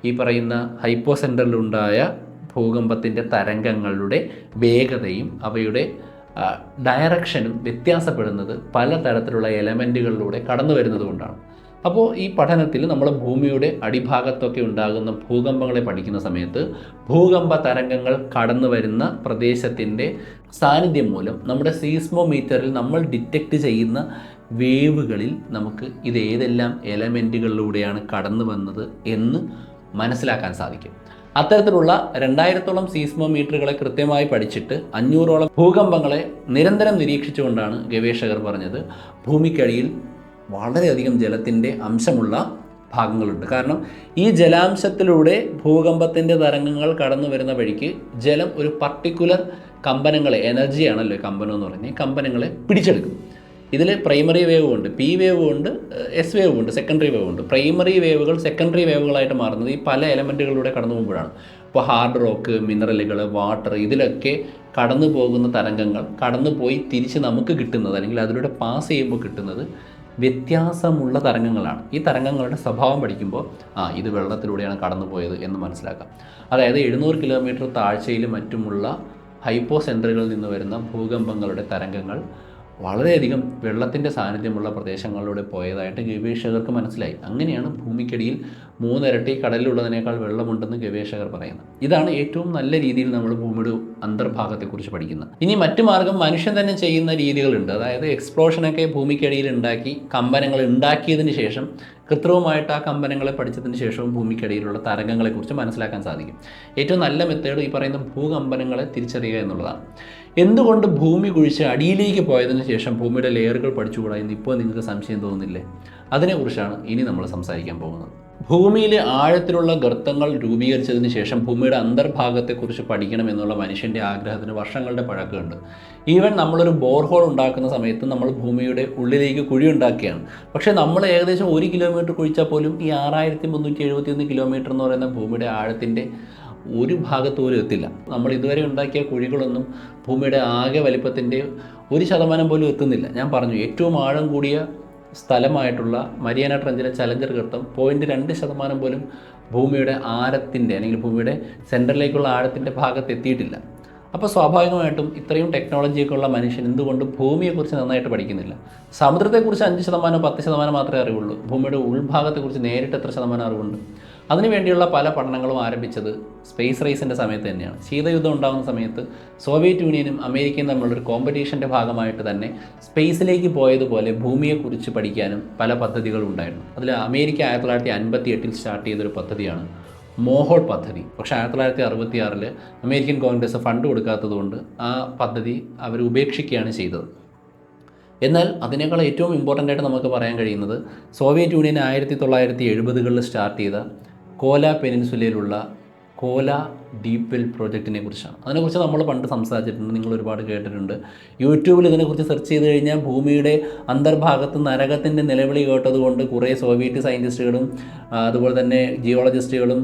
ഈ പറയുന്ന ഹൈപ്പോ സെൻറ്ററിലുണ്ടായ ഭൂകമ്പത്തിൻ്റെ തരംഗങ്ങളുടെ വേഗതയും അവയുടെ ഡയറക്ഷനും വ്യത്യാസപ്പെടുന്നത് പലതരത്തിലുള്ള എലമെൻറ്റുകളിലൂടെ കടന്നു വരുന്നത് കൊണ്ടാണ്. അപ്പോൾ ഈ പഠനത്തിൽ നമ്മൾ ഭൂമിയുടെ അടിഭാഗത്തൊക്കെ ഉണ്ടാകുന്ന ഭൂകമ്പങ്ങളെ പഠിക്കുന്ന സമയത്ത് ഭൂകമ്പ തരംഗങ്ങൾ കടന്നു വരുന്ന പ്രദേശത്തിൻ്റെ സാന്നിധ്യം മൂലം നമ്മുടെ സീസ്മോമീറ്ററിൽ നമ്മൾ ഡിറ്റക്റ്റ് ചെയ്യുന്ന വേവുകളിൽ നമുക്ക് ഇത് ഏതെല്ലാം എലമെൻറ്റുകളിലൂടെയാണ് കടന്നു വന്നത് എന്ന് മനസ്സിലാക്കാൻ സാധിക്കും. അത്തരത്തിലുള്ള 2000ഓളം സീസ്മോമീറ്ററുകളെ കൃത്യമായി പഠിച്ചിട്ട് 500ഓളം ഭൂകമ്പങ്ങളെ നിരന്തരം നിരീക്ഷിച്ചുകൊണ്ടാണ് ഗവേഷകർ പറഞ്ഞത് ഭൂമിക്കടിയിൽ വളരെയധികം ജലത്തിൻ്റെ അംശമുള്ള ഭാഗങ്ങളുണ്ട്. കാരണം ഈ ജലാംശത്തിലൂടെ ഭൂകമ്പത്തിൻ്റെ തരംഗങ്ങൾ കടന്നു വരുന്ന വഴിക്ക് ജലം ഒരു പർട്ടിക്കുലർ കമ്പനങ്ങളെ, എനർജിയാണല്ലോ കമ്പനം എന്ന് പറയുന്നത്, ഈ കമ്പനങ്ങളെ പിടിച്ചെടുക്കും. ഇതിൽ പ്രൈമറി വേവും ഉണ്ട്, പി വേവും ഉണ്ട്, എസ് വേവും ഉണ്ട്, സെക്കൻഡറി വേവും ഉണ്ട്. പ്രൈമറി വേവുകൾ സെക്കൻഡറി വേവുകളായിട്ട് മാറുന്നത് ഈ പല എലമെൻറ്റുകളിലൂടെ കടന്നു പോകുമ്പോഴാണ്. ഇപ്പോൾ ഹാർഡ് റോക്ക്, മിനറലുകൾ, വാട്ടർ, ഇതിലൊക്കെ കടന്നു പോകുന്ന തരംഗങ്ങൾ കടന്നു പോയി തിരിച്ച് നമുക്ക് കിട്ടുന്നത്, അല്ലെങ്കിൽ അതിലൂടെ പാസ് ചെയ്യുമ്പോൾ കിട്ടുന്നത് വ്യത്യാസമുള്ള തരംഗങ്ങളാണ്. ഈ തരംഗങ്ങളുടെ സ്വഭാവം പഠിക്കുമ്പോൾ ഇത് വെള്ളത്തിലൂടെയാണ് കടന്നു പോയത് എന്ന് മനസ്സിലാക്കാം. അതായത് 700 കിലോമീറ്റർ താഴ്ചയിലും മറ്റുമുള്ള ഹൈപ്പോ സെൻറ്ററുകളിൽ നിന്ന് വരുന്ന ഭൂകമ്പങ്ങളുടെ തരംഗങ്ങൾ വളരെയധികം വെള്ളത്തിൻ്റെ സാന്നിധ്യമുള്ള പ്രദേശങ്ങളിലൂടെ പോയതായിട്ട് ഗവേഷകർക്ക് മനസ്സിലായി. അങ്ങനെയാണ് ഭൂമിക്കടിയിൽ 3 ഇരട്ടി കടലിലുള്ളതിനേക്കാൾ വെള്ളമുണ്ടെന്ന് ഗവേഷകർ പറയുന്നത്. ഇതാണ് ഏറ്റവും നല്ല രീതിയിൽ നമ്മൾ ഭൂമിയുടെ അന്തർഭാഗത്തെക്കുറിച്ച് പഠിക്കുന്നത്. ഇനി മറ്റു മാർഗം മനുഷ്യൻ തന്നെ ചെയ്യുന്ന രീതികളുണ്ട്. അതായത് എക്സ്പ്ലോഷനൊക്കെ ഭൂമിക്കടിയിൽ ഉണ്ടാക്കി കമ്പനങ്ങൾ ഉണ്ടാക്കിയതിന് ശേഷം കൃത്രിമമായിട്ട് ആ കമ്പനങ്ങളെ പഠിച്ചതിന് ശേഷവും ഭൂമിക്കടിയിലുള്ള തരംഗങ്ങളെക്കുറിച്ച് മനസ്സിലാക്കാൻ സാധിക്കും. ഏറ്റവും നല്ല മെത്തേഡ് ഈ പറയുന്ന ഭൂകമ്പനങ്ങളെ തിരിച്ചറിയുക എന്നുള്ളതാണ്. എന്തുകൊണ്ട് ഭൂമി കുഴിച്ച് അടിയിലേക്ക് പോയതിന് ശേഷം ഭൂമിയുടെ ലെയറുകൾ പഠിച്ചുകൂടാ എന്ന് ഇപ്പോൾ നിങ്ങൾക്ക് സംശയം തോന്നുന്നില്ലേ? അതിനെക്കുറിച്ചാണ് ഇനി നമ്മൾ സംസാരിക്കാൻ പോകുന്നത്. ഭൂമിയിൽ ആഴത്തിലുള്ള ഗർത്തങ്ങൾ രൂപീകരിച്ചതിന് ശേഷം ഭൂമിയുടെ അന്തർഭാഗത്തെക്കുറിച്ച് പഠിക്കണം എന്നുള്ള മനുഷ്യൻ്റെ ആഗ്രഹത്തിന് വർഷങ്ങളുടെ പഴക്കമുണ്ട്. ഈവൻ നമ്മളൊരു ബോർഹോൾ ഉണ്ടാക്കുന്ന സമയത്ത് നമ്മൾ ഭൂമിയുടെ ഉള്ളിലേക്ക് കുഴി ഉണ്ടാക്കുകയാണ്. പക്ഷേ നമ്മൾ ഏകദേശം 1 കിലോമീറ്റർ കുഴിച്ചാൽ പോലും ഈ 6371 കിലോമീറ്റർ എന്ന് പറയുന്ന ഭൂമിയുടെ ആഴത്തിൻ്റെ ഒരു ഭാഗത്ത് പോലും എത്തില്ല. നമ്മൾ ഇതുവരെ ഉണ്ടാക്കിയ കുഴികളൊന്നും ഭൂമിയുടെ ആകെ വലിപ്പത്തിൻ്റെ 1% പോലും എത്തുന്നില്ല. ഞാൻ പറഞ്ഞു, ഏറ്റവും ആഴം കൂടിയ സ്ഥലമായിട്ടുള്ള മരിയാന ട്രഞ്ചിലെ ചലഞ്ചർ ഗർത്തം 0.2% പോലും ഭൂമിയുടെ ആഴത്തിൻ്റെ, അല്ലെങ്കിൽ ഭൂമിയുടെ സെൻറ്ററിലേക്കുള്ള ആഴത്തിൻ്റെ ഭാഗത്ത് എത്തിയിട്ടില്ല. അപ്പോൾ സ്വാഭാവികമായിട്ടും ഇത്രയും ടെക്നോളജിയൊക്കെ ഉള്ള മനുഷ്യൻ എന്തുകൊണ്ട് ഭൂമിയെക്കുറിച്ച് നന്നായിട്ട് പഠിക്കുന്നില്ല? സമുദ്രത്തെക്കുറിച്ച് 5%, 10% മാത്രമേ അറിവുള്ളൂ. ഭൂമിയുടെ ഉൾഭാഗത്തെക്കുറിച്ച് നേരിട്ട് എത്ര ശതമാനം അറിവുണ്ട്? അതിനുവേണ്ടിയുള്ള പല പഠനങ്ങളും ആരംഭിച്ചത് സ്പേസ് റേസിൻ്റെ സമയത്ത് തന്നെയാണ്. ശീതയുദ്ധം ഉണ്ടാകുന്ന സമയത്ത് സോവിയറ്റ് യൂണിയനും അമേരിക്കയും തമ്മിലുള്ളൊരു കോമ്പറ്റീഷൻ്റെ ഭാഗമായിട്ട് തന്നെ സ്പേസിലേക്ക് പോയതുപോലെ ഭൂമിയെക്കുറിച്ച് പഠിക്കാനും പല പദ്ധതികളും ഉണ്ടായിരുന്നു. അതിൽ അമേരിക്ക 1958 സ്റ്റാർട്ട് ചെയ്തൊരു പദ്ധതിയാണ് മോഹോൾ പദ്ധതി. പക്ഷേ 1966 അമേരിക്കൻ കോൺഗ്രസ് ഫണ്ട് കൊടുക്കാത്തതുകൊണ്ട് ആ പദ്ധതി അവർ ഉപേക്ഷിക്കുകയാണ് ചെയ്തത്. എന്നാൽ അതിനേക്കാൾ ഏറ്റവും ഇമ്പോർട്ടൻ്റ് ആയിട്ട് നമുക്ക് പറയാൻ കഴിയുന്നത് സോവിയറ്റ് യൂണിയൻ 1970കളിൽ സ്റ്റാർട്ട് ചെയ്ത കോല പെനിൻസുലയിലുള്ള കോല ഡീപ്പ് വെൽ പ്രോജക്റ്റിനെ കുറിച്ചാണ്. അതിനെക്കുറിച്ച് നമ്മൾ പണ്ട് സംസാരിച്ചിട്ടുണ്ട്, നിങ്ങൾ ഒരുപാട് കേട്ടിട്ടുണ്ട്. യൂട്യൂബിൽ ഇതിനെക്കുറിച്ച് സെർച്ച് ചെയ്ത് കഴിഞ്ഞാൽ ഭൂമിയുടെ അന്തർഭാഗത്ത് നരകത്തിൻ്റെ നിലവിളി കേട്ടതുകൊണ്ട് കുറേ സോവിയറ്റ് സയൻറ്റിസ്റ്റുകളും അതുപോലെ തന്നെ ജിയോളജിസ്റ്റുകളും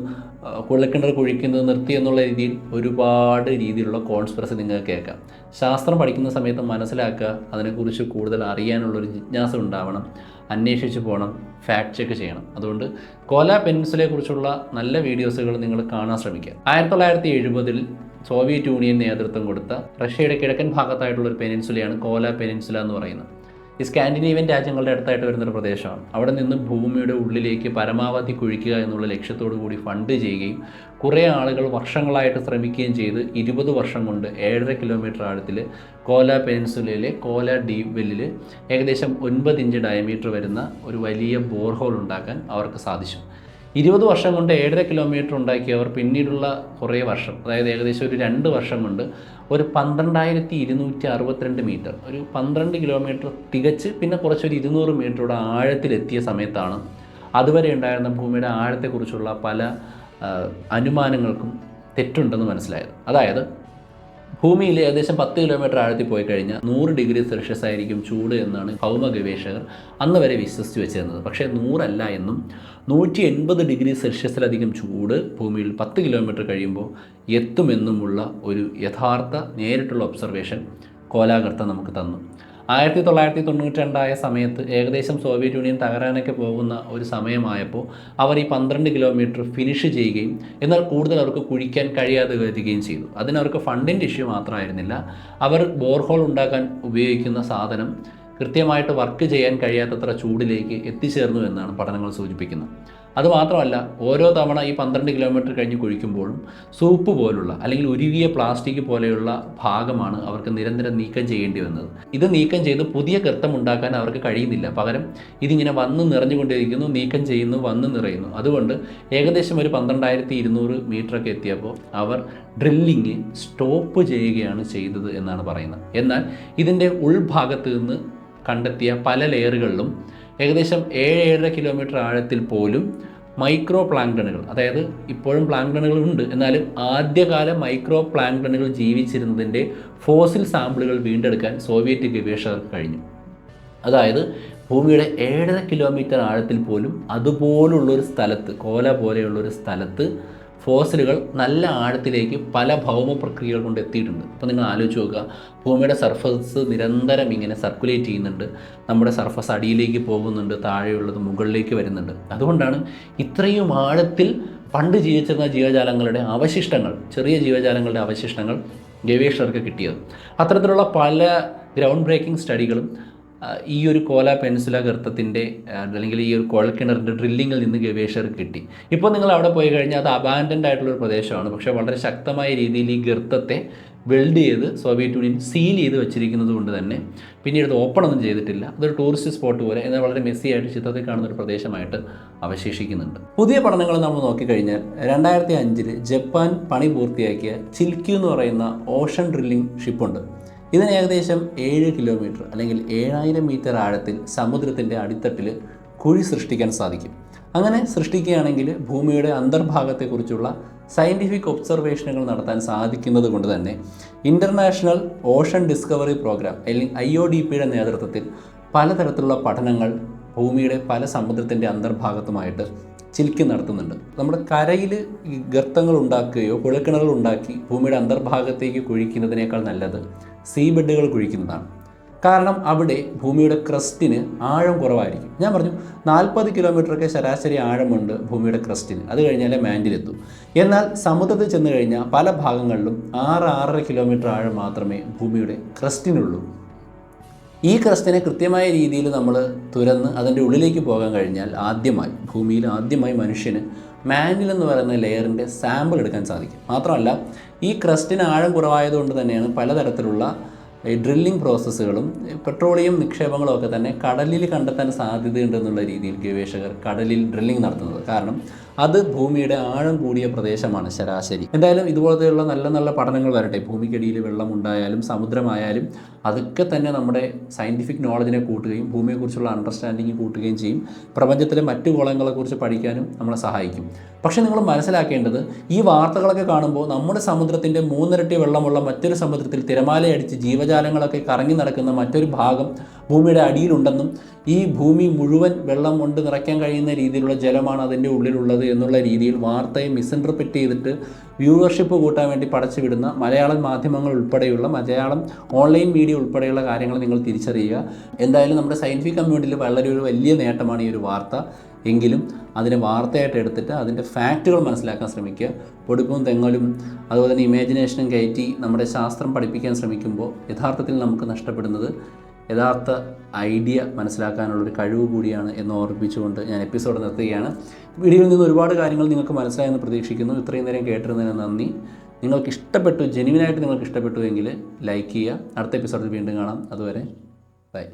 കുഴൽക്കിണർ കുഴിക്കുന്നത് നിർത്തി എന്നുള്ള രീതിയിൽ ഒരുപാട് രീതിയിലുള്ള കോൺസ്പിറസി നിങ്ങൾക്ക് കേൾക്കാം. ശാസ്ത്രം പഠിക്കുന്ന സമയത്ത് മനസ്സിലാക്കുക, അതിനെക്കുറിച്ച് കൂടുതൽ അറിയാനുള്ളൊരു ജിജ്ഞാസ ഉണ്ടാവണം, അന്വേഷിച്ച് പോകണം, ഫാക്ട് ചെക്ക് ചെയ്യണം. അതുകൊണ്ട് കോല പെനിൻസുലയെക്കുറിച്ചുള്ള നല്ല വീഡിയോസുകൾ നിങ്ങൾ കാണാൻ ശ്രമിക്കുക. 1970 സോവിയറ്റ് യൂണിയൻ നേതൃത്വം കൊടുത്ത റഷ്യയുടെ കിഴക്കൻ ഭാഗത്തായിട്ടുള്ളൊരു പെനിൻസുലയാണ് കോല പെനിൻസുല എന്ന് പറയുന്നത്. ഈ സ്കാൻഡിനേവിയൻ രാജ്യങ്ങളുടെ അടുത്തായിട്ട് വരുന്നൊരു പ്രദേശമാണ്. അവിടെ നിന്ന് ഭൂമിയുടെ ഉള്ളിലേക്ക് പരമാവധി കുഴിക്കുക എന്നുള്ള ലക്ഷ്യത്തോടു കൂടി ഫണ്ട് ചെയ്യുകയും കുറേ ആളുകൾ വർഷങ്ങളായിട്ട് ശ്രമിക്കുകയും ചെയ്ത് 20 വർഷം കൊണ്ട് 7.5 കിലോമീറ്റർ ആഴത്തിൽ കോല പെനിൻസുലയിലെ കോല ഡീപ്പ് വെല്ലിൽ ഏകദേശം 9 ഇഞ്ച് ഡയമീറ്റർ വരുന്ന ഒരു വലിയ ബോർഹോൾ ഉണ്ടാക്കാൻ അവർക്ക് സാധിച്ചു. 20 വർഷം കൊണ്ട് 7.5 കിലോമീറ്റർ ഉണ്ടാക്കിയവർ പിന്നീടുള്ള കുറേ വർഷം, അതായത് ഏകദേശം ഒരു 2 വർഷം കൊണ്ട് ഒരു 12,262 മീറ്റർ, ഒരു 12 കിലോമീറ്റർ തികച്ച് പിന്നെ കുറച്ചൊരു 200 മീറ്ററുടെ ആഴത്തിലെത്തിയ സമയത്താണ് അതുവരെ ഉണ്ടായിരുന്ന ഭൂമിയുടെ ആഴത്തെക്കുറിച്ചുള്ള പല അനുമാനങ്ങൾക്കും തെറ്റുണ്ടെന്ന് മനസ്സിലായത്. അതായത് ഭൂമിയിൽ ഏകദേശം 10 കിലോമീറ്റർ ആഴത്തിൽ പോയി കഴിഞ്ഞാൽ 100 ഡിഗ്രി സെൽഷ്യസ് ആയിരിക്കും ചൂട് എന്നാണ് ഭൗമ ഗവേഷകർ അന്ന് വരെ വിശ്വസിച്ച് വെച്ചിരുന്നത്. പക്ഷേ 100 അല്ല എന്നും 180 ഡിഗ്രി സെൽഷ്യസിലധികം ചൂട് ഭൂമിയിൽ 10 കിലോമീറ്റർ കഴിയുമ്പോൾ എത്തുമെന്നുമുള്ള ഒരു യഥാർത്ഥ നേരിട്ടുള്ള ഒബ്സർവേഷൻ കോലാഗർത്തം നമുക്ക് തന്നു. 1992 സമയത്ത് ഏകദേശം സോവിയറ്റ് യൂണിയൻ തകരാനൊക്കെ പോകുന്ന ഒരു സമയമായപ്പോൾ അവർ ഈ 12 കിലോമീറ്റർ ഫിനിഷ് ചെയ്യുകയും എന്നാൽ കൂടുതൽ അവർക്ക് കുഴിക്കാൻ കഴിയാതെ വരികയും ചെയ്തു. അതിനവർക്ക് ഫണ്ടിൻ്റെ ഇഷ്യൂ മാത്രമായിരുന്നില്ല, അവർ ബോർഹോൾ ഉണ്ടാക്കാൻ ഉപയോഗിക്കുന്ന സാധനം കൃത്യമായിട്ട് വർക്ക് ചെയ്യാൻ കഴിയാത്തത്ര ചൂടിലേക്ക് എത്തിച്ചേർന്നു എന്നാണ് പഠനങ്ങൾ സൂചിപ്പിക്കുന്നത്. അതുമാത്രമല്ല, ഓരോ തവണ ഈ 12 കിലോമീറ്റർ കഴിഞ്ഞ് കുഴിക്കുമ്പോഴും സൂപ്പ് പോലുള്ള അല്ലെങ്കിൽ ഉരുകിയ പ്ലാസ്റ്റിക് പോലെയുള്ള ഭാഗമാണ് അവർക്ക് നിരന്തരം നീക്കം ചെയ്യേണ്ടി വന്നത്. ഇത് നീക്കം ചെയ്ത് പുതിയ ഗർത്തം ഉണ്ടാക്കാൻ അവർക്ക് കഴിയുന്നില്ല. പകരം ഇതിങ്ങനെ വന്ന് നിറഞ്ഞുകൊണ്ടിരിക്കുന്നു, നീക്കം ചെയ്യുന്നു, വന്ന് നിറയുന്നു. അതുകൊണ്ട് ഏകദേശം ഒരു 12,200 മീറ്ററൊക്കെ എത്തിയപ്പോൾ അവർ ഡ്രില്ലിങ് സ്റ്റോപ്പ് ചെയ്യുകയാണ് ചെയ്തത് എന്നാണ് പറയുന്നത്. എന്നാൽ ഇതിൻ്റെ ഉൾഭാഗത്ത് നിന്ന് കണ്ടെത്തിയ പല ലെയറുകളിലും ഏകദേശം 7-7.5 കിലോമീറ്റർ ആഴത്തിൽ പോലും മൈക്രോ പ്ലാങ്ടണുകൾ, അതായത് ഇപ്പോഴും പ്ലാങ്ടണുകൾ ഉണ്ട്, എന്നാലും ആദ്യകാല മൈക്രോ പ്ലാങ്ടണുകൾ ജീവിച്ചിരുന്നതിൻ്റെ ഫോസിൽ സാമ്പിളുകൾ വീണ്ടെടുക്കാൻ സോവിയറ്റ് ഗവേഷകർക്ക് കഴിഞ്ഞു. അതായത് ഭൂമിയുടെ 7.5 കിലോമീറ്റർ ആഴത്തിൽ പോലും അതുപോലുള്ളൊരു സ്ഥലത്ത്, കോല പോലെയുള്ളൊരു സ്ഥലത്ത് ഫോസിലുകൾ നല്ല ആഴത്തിലേക്ക് പല ഭൗമ പ്രക്രിയകൾ കൊണ്ട് എത്തിയിട്ടുണ്ട്. അപ്പോൾ നിങ്ങൾ ആലോചിച്ച് നോക്കുക, ഭൂമിയുടെ സർഫസ് നിരന്തരം ഇങ്ങനെ സർക്കുലേറ്റ് ചെയ്യുന്നുണ്ട്, നമ്മുടെ സർഫസ് അടിയിലേക്ക് പോകുന്നുണ്ട്, താഴെയുള്ളത് മുകളിലേക്ക് വരുന്നുണ്ട്. അതുകൊണ്ടാണ് ഇത്രയും ആഴത്തിൽ പണ്ട് ജീവിച്ചിരുന്ന ജീവജാലങ്ങളുടെ അവശിഷ്ടങ്ങൾ, ചെറിയ ജീവജാലങ്ങളുടെ അവശിഷ്ടങ്ങൾ ഗവേഷകർക്ക് കിട്ടിയത്. അത്തരത്തിലുള്ള പല ഗ്രൗണ്ട് ബ്രേക്കിംഗ് സ്റ്റഡികളും ഈ ഒരു കോല പെനിൻസുല ഗർത്തത്തിൻ്റെ അല്ലെങ്കിൽ ഈ ഒരു കുഴൽക്കിണറിൻ്റെ ഡ്രില്ലിങ്ങിൽ നിന്ന് ഗവേഷകർക്ക് കിട്ടി. ഇപ്പോൾ നിങ്ങൾ അവിടെ പോയി കഴിഞ്ഞാൽ അത് അബാൻഡൻഡ് ആയിട്ടുള്ളൊരു പ്രദേശമാണ്. പക്ഷേ വളരെ ശക്തമായ രീതിയിൽ ഈ ഗർത്തത്തെ വെൽഡ് ചെയ്ത് സോവിയറ്റ് യൂണിയൻ സീൽ ചെയ്ത് വെച്ചിരിക്കുന്നത് കൊണ്ട് തന്നെ പിന്നീട് അത് ഓപ്പൺ ഒന്നും ചെയ്തിട്ടില്ല. അതൊരു ടൂറിസ്റ്റ് സ്പോട്ട് പോലെ എന്നാൽ വളരെ മെസ്സിയായിട്ട് ചിത്രത്തിൽ കാണുന്ന ഒരു പ്രദേശമായിട്ട് അവശേഷിക്കുന്നുണ്ട്. പുതിയ പഠനങ്ങൾ നമ്മൾ നോക്കിക്കഴിഞ്ഞാൽ 2005 ജപ്പാൻ പണി പൂർത്തിയാക്കിയ ചിൽക്യു എന്ന് പറയുന്ന ഓഷൻ ഡ്രില്ലിംഗ് ഷിപ്പുണ്ട്. ഇതിന് ഏകദേശം 7 കിലോമീറ്റർ അല്ലെങ്കിൽ 7000 മീറ്റർ ആഴത്തിൽ സമുദ്രത്തിൻ്റെ അടിത്തട്ടിൽ കുഴി സൃഷ്ടിക്കാൻ സാധിക്കും. അങ്ങനെ സൃഷ്ടിക്കുകയാണെങ്കിൽ ഭൂമിയുടെ അന്തർഭാഗത്തെക്കുറിച്ചുള്ള സയൻറ്റിഫിക് ഒബ്സർവേഷനുകൾ നടത്താൻ സാധിക്കുന്നത് കൊണ്ട് തന്നെ ഇൻ്റർനാഷണൽ ഓഷൻ ഡിസ്കവറി പ്രോഗ്രാം അല്ലെങ്കിൽ IODPയുടെ നേതൃത്വത്തിൽ പലതരത്തിലുള്ള പഠനങ്ങൾ ഭൂമിയുടെ പല സമുദ്രത്തിൻ്റെ അന്തർഭാഗത്തുമായിട്ട് ചിൽക്കി നടത്തുന്നുണ്ട്. നമ്മുടെ കരയിൽ ഗർത്തങ്ങൾ ഉണ്ടാക്കുകയോ കുഴൽക്കിണറുകൾ ഉണ്ടാക്കി ഭൂമിയുടെ അന്തർഭാഗത്തേക്ക് കുഴിക്കുന്നതിനേക്കാൾ നല്ലത് സീ ബെഡുകൾ കുഴിക്കുന്നതാണ്. കാരണം അവിടെ ഭൂമിയുടെ ക്രസ്റ്റിന് ആഴം കുറവായിരിക്കും. ഞാൻ പറഞ്ഞു 40 കിലോമീറ്ററൊക്കെ ശരാശരി ആഴമുണ്ട് ഭൂമിയുടെ ക്രസ്റ്റിന്, അത് കഴിഞ്ഞാലേ മാൻഡിലെത്തൂ. എന്നാൽ സമുദ്രത്തിൽ ചെന്ന് കഴിഞ്ഞാൽ പല ഭാഗങ്ങളിലും 6-6.5 കിലോമീറ്റർ ആഴം മാത്രമേ ഭൂമിയുടെ ക്രസ്റ്റിനുള്ളൂ. ഈ ക്രസ്റ്റിനെ കൃത്യമായ രീതിയിൽ നമ്മൾ തുരന്ന് അതിൻ്റെ ഉള്ളിലേക്ക് പോകാൻ കഴിഞ്ഞാൽ ഭൂമിയിൽ ആദ്യമായി മനുഷ്യന് മാൻഡിൽ എന്ന് പറയുന്ന ലെയറിൻ്റെ സാമ്പിൾ എടുക്കാൻ സാധിക്കും. മാത്രമല്ല ഈ ക്രസ്റ്റിന് ആഴം കുറവായതുകൊണ്ട് തന്നെയാണ് പലതരത്തിലുള്ള ഈ ഡ്രില്ലിംഗ് പ്രോസസ്സുകളും പെട്രോളിയം നിക്ഷേപങ്ങളും ഒക്കെ തന്നെ കടലിൽ കണ്ടെത്താൻ സാധ്യതയുണ്ടെന്നുള്ള രീതിയിൽ ഗവേഷകർ കടലിൽ ഡ്രില്ലിംഗ് നടത്തുന്നത്. കാരണം അത് ഭൂമിയുടെ ആഴം കൂടിയ പ്രദേശമാണ് ശരാശരി. എന്തായാലും ഇതുപോലത്തെയുള്ള നല്ല നല്ല പഠനങ്ങൾ വരട്ടെ. ഭൂമിക്കടിയിൽ വെള്ളം ഉണ്ടായാലും സമുദ്രമായാലും അതൊക്കെ തന്നെ നമ്മുടെ സയൻറ്റിഫിക് നോളജിനെ കൂട്ടുകയും ഭൂമിയെക്കുറിച്ചുള്ള അണ്ടർസ്റ്റാൻഡിങ് കൂട്ടുകയും ചെയ്യും. പ്രപഞ്ചത്തിലെ മറ്റു ഗോളങ്ങളെക്കുറിച്ച് പഠിക്കാനും നമ്മളെ സഹായിക്കും. പക്ഷേ നിങ്ങൾ മനസ്സിലാക്കേണ്ടത്, ഈ വാർത്തകളൊക്കെ കാണുമ്പോൾ നമ്മുടെ സമുദ്രത്തിൻ്റെ 3 ഇരട്ടി വെള്ളമുള്ള മറ്റൊരു സമുദ്രത്തിൽ തിരമാലയടിച്ച് ജീവജാലങ്ങളൊക്കെ കറങ്ങി നടക്കുന്ന മറ്റൊരു ഭാഗം ഭൂമിയുടെ അടിയിലുണ്ടെന്നും ഈ ഭൂമി മുഴുവൻ വെള്ളം കൊണ്ട് നിറയ്ക്കാൻ കഴിയുന്ന രീതിയിലുള്ള ജലമാണ് അതിൻ്റെ ഉള്ളിലുള്ളത് എന്നുള്ള രീതിയിൽ വാർത്തയെ മിസ്ഇൻറ്റർപ്രറ്റ് ചെയ്തിട്ട് വ്യൂവർഷിപ്പ് കൂട്ടാൻ വേണ്ടി പടച്ചു വിടുന്ന മലയാളം മാധ്യമങ്ങൾ ഉൾപ്പെടെയുള്ള മലയാളം ഓൺലൈൻ മീഡിയ ഉൾപ്പെടെയുള്ള കാര്യങ്ങൾ നിങ്ങൾ തിരിച്ചറിയുക. എന്തായാലും നമ്മുടെ സയൻറ്റിഫിക് കമ്മ്യൂണിറ്റിയിൽ വളരെ ഒരു വലിയ നേട്ടമാണ് ഈ ഒരു വാർത്ത. എങ്കിലും അതിനെ വാർത്തയായിട്ട് എടുത്തിട്ട് അതിൻ്റെ ഫാക്റ്റുകൾ മനസ്സിലാക്കാൻ ശ്രമിക്കുക. പൊടിപ്പും തെങ്ങലും അതുപോലെ തന്നെ ഇമാജിനേഷനും കയറ്റി നമ്മുടെ ശാസ്ത്രം പഠിപ്പിക്കാൻ ശ്രമിക്കുമ്പോൾ യഥാർത്ഥത്തിൽ നമുക്ക് നഷ്ടപ്പെടുന്നത് യഥാർത്ഥ ഐഡിയ മനസ്സിലാക്കാനുള്ളൊരു കഴിവ് കൂടിയാണ് എന്ന് ഓർമ്മിപ്പിച്ചുകൊണ്ട് ഞാൻ എപ്പിസോഡ് നിർത്തുകയാണ്. വീഡിയോയിൽ നിന്ന് ഒരുപാട് കാര്യങ്ങൾ നിങ്ങൾക്ക് മനസ്സിലായെന്ന് പ്രതീക്ഷിക്കുന്നു. ഇത്രയും നേരം കേട്ടിരുന്നതിന് നന്ദി. നിങ്ങൾക്ക് ഇഷ്ടപ്പെട്ടു, ജെന്യുവിനായിട്ട് നിങ്ങൾക്ക് ഇഷ്ടപ്പെട്ടു എങ്കിൽ ലൈക്ക് ചെയ്യുക. അടുത്ത എപ്പിസോഡിൽ വീണ്ടും കാണാം. അതുവരെ ബൈ.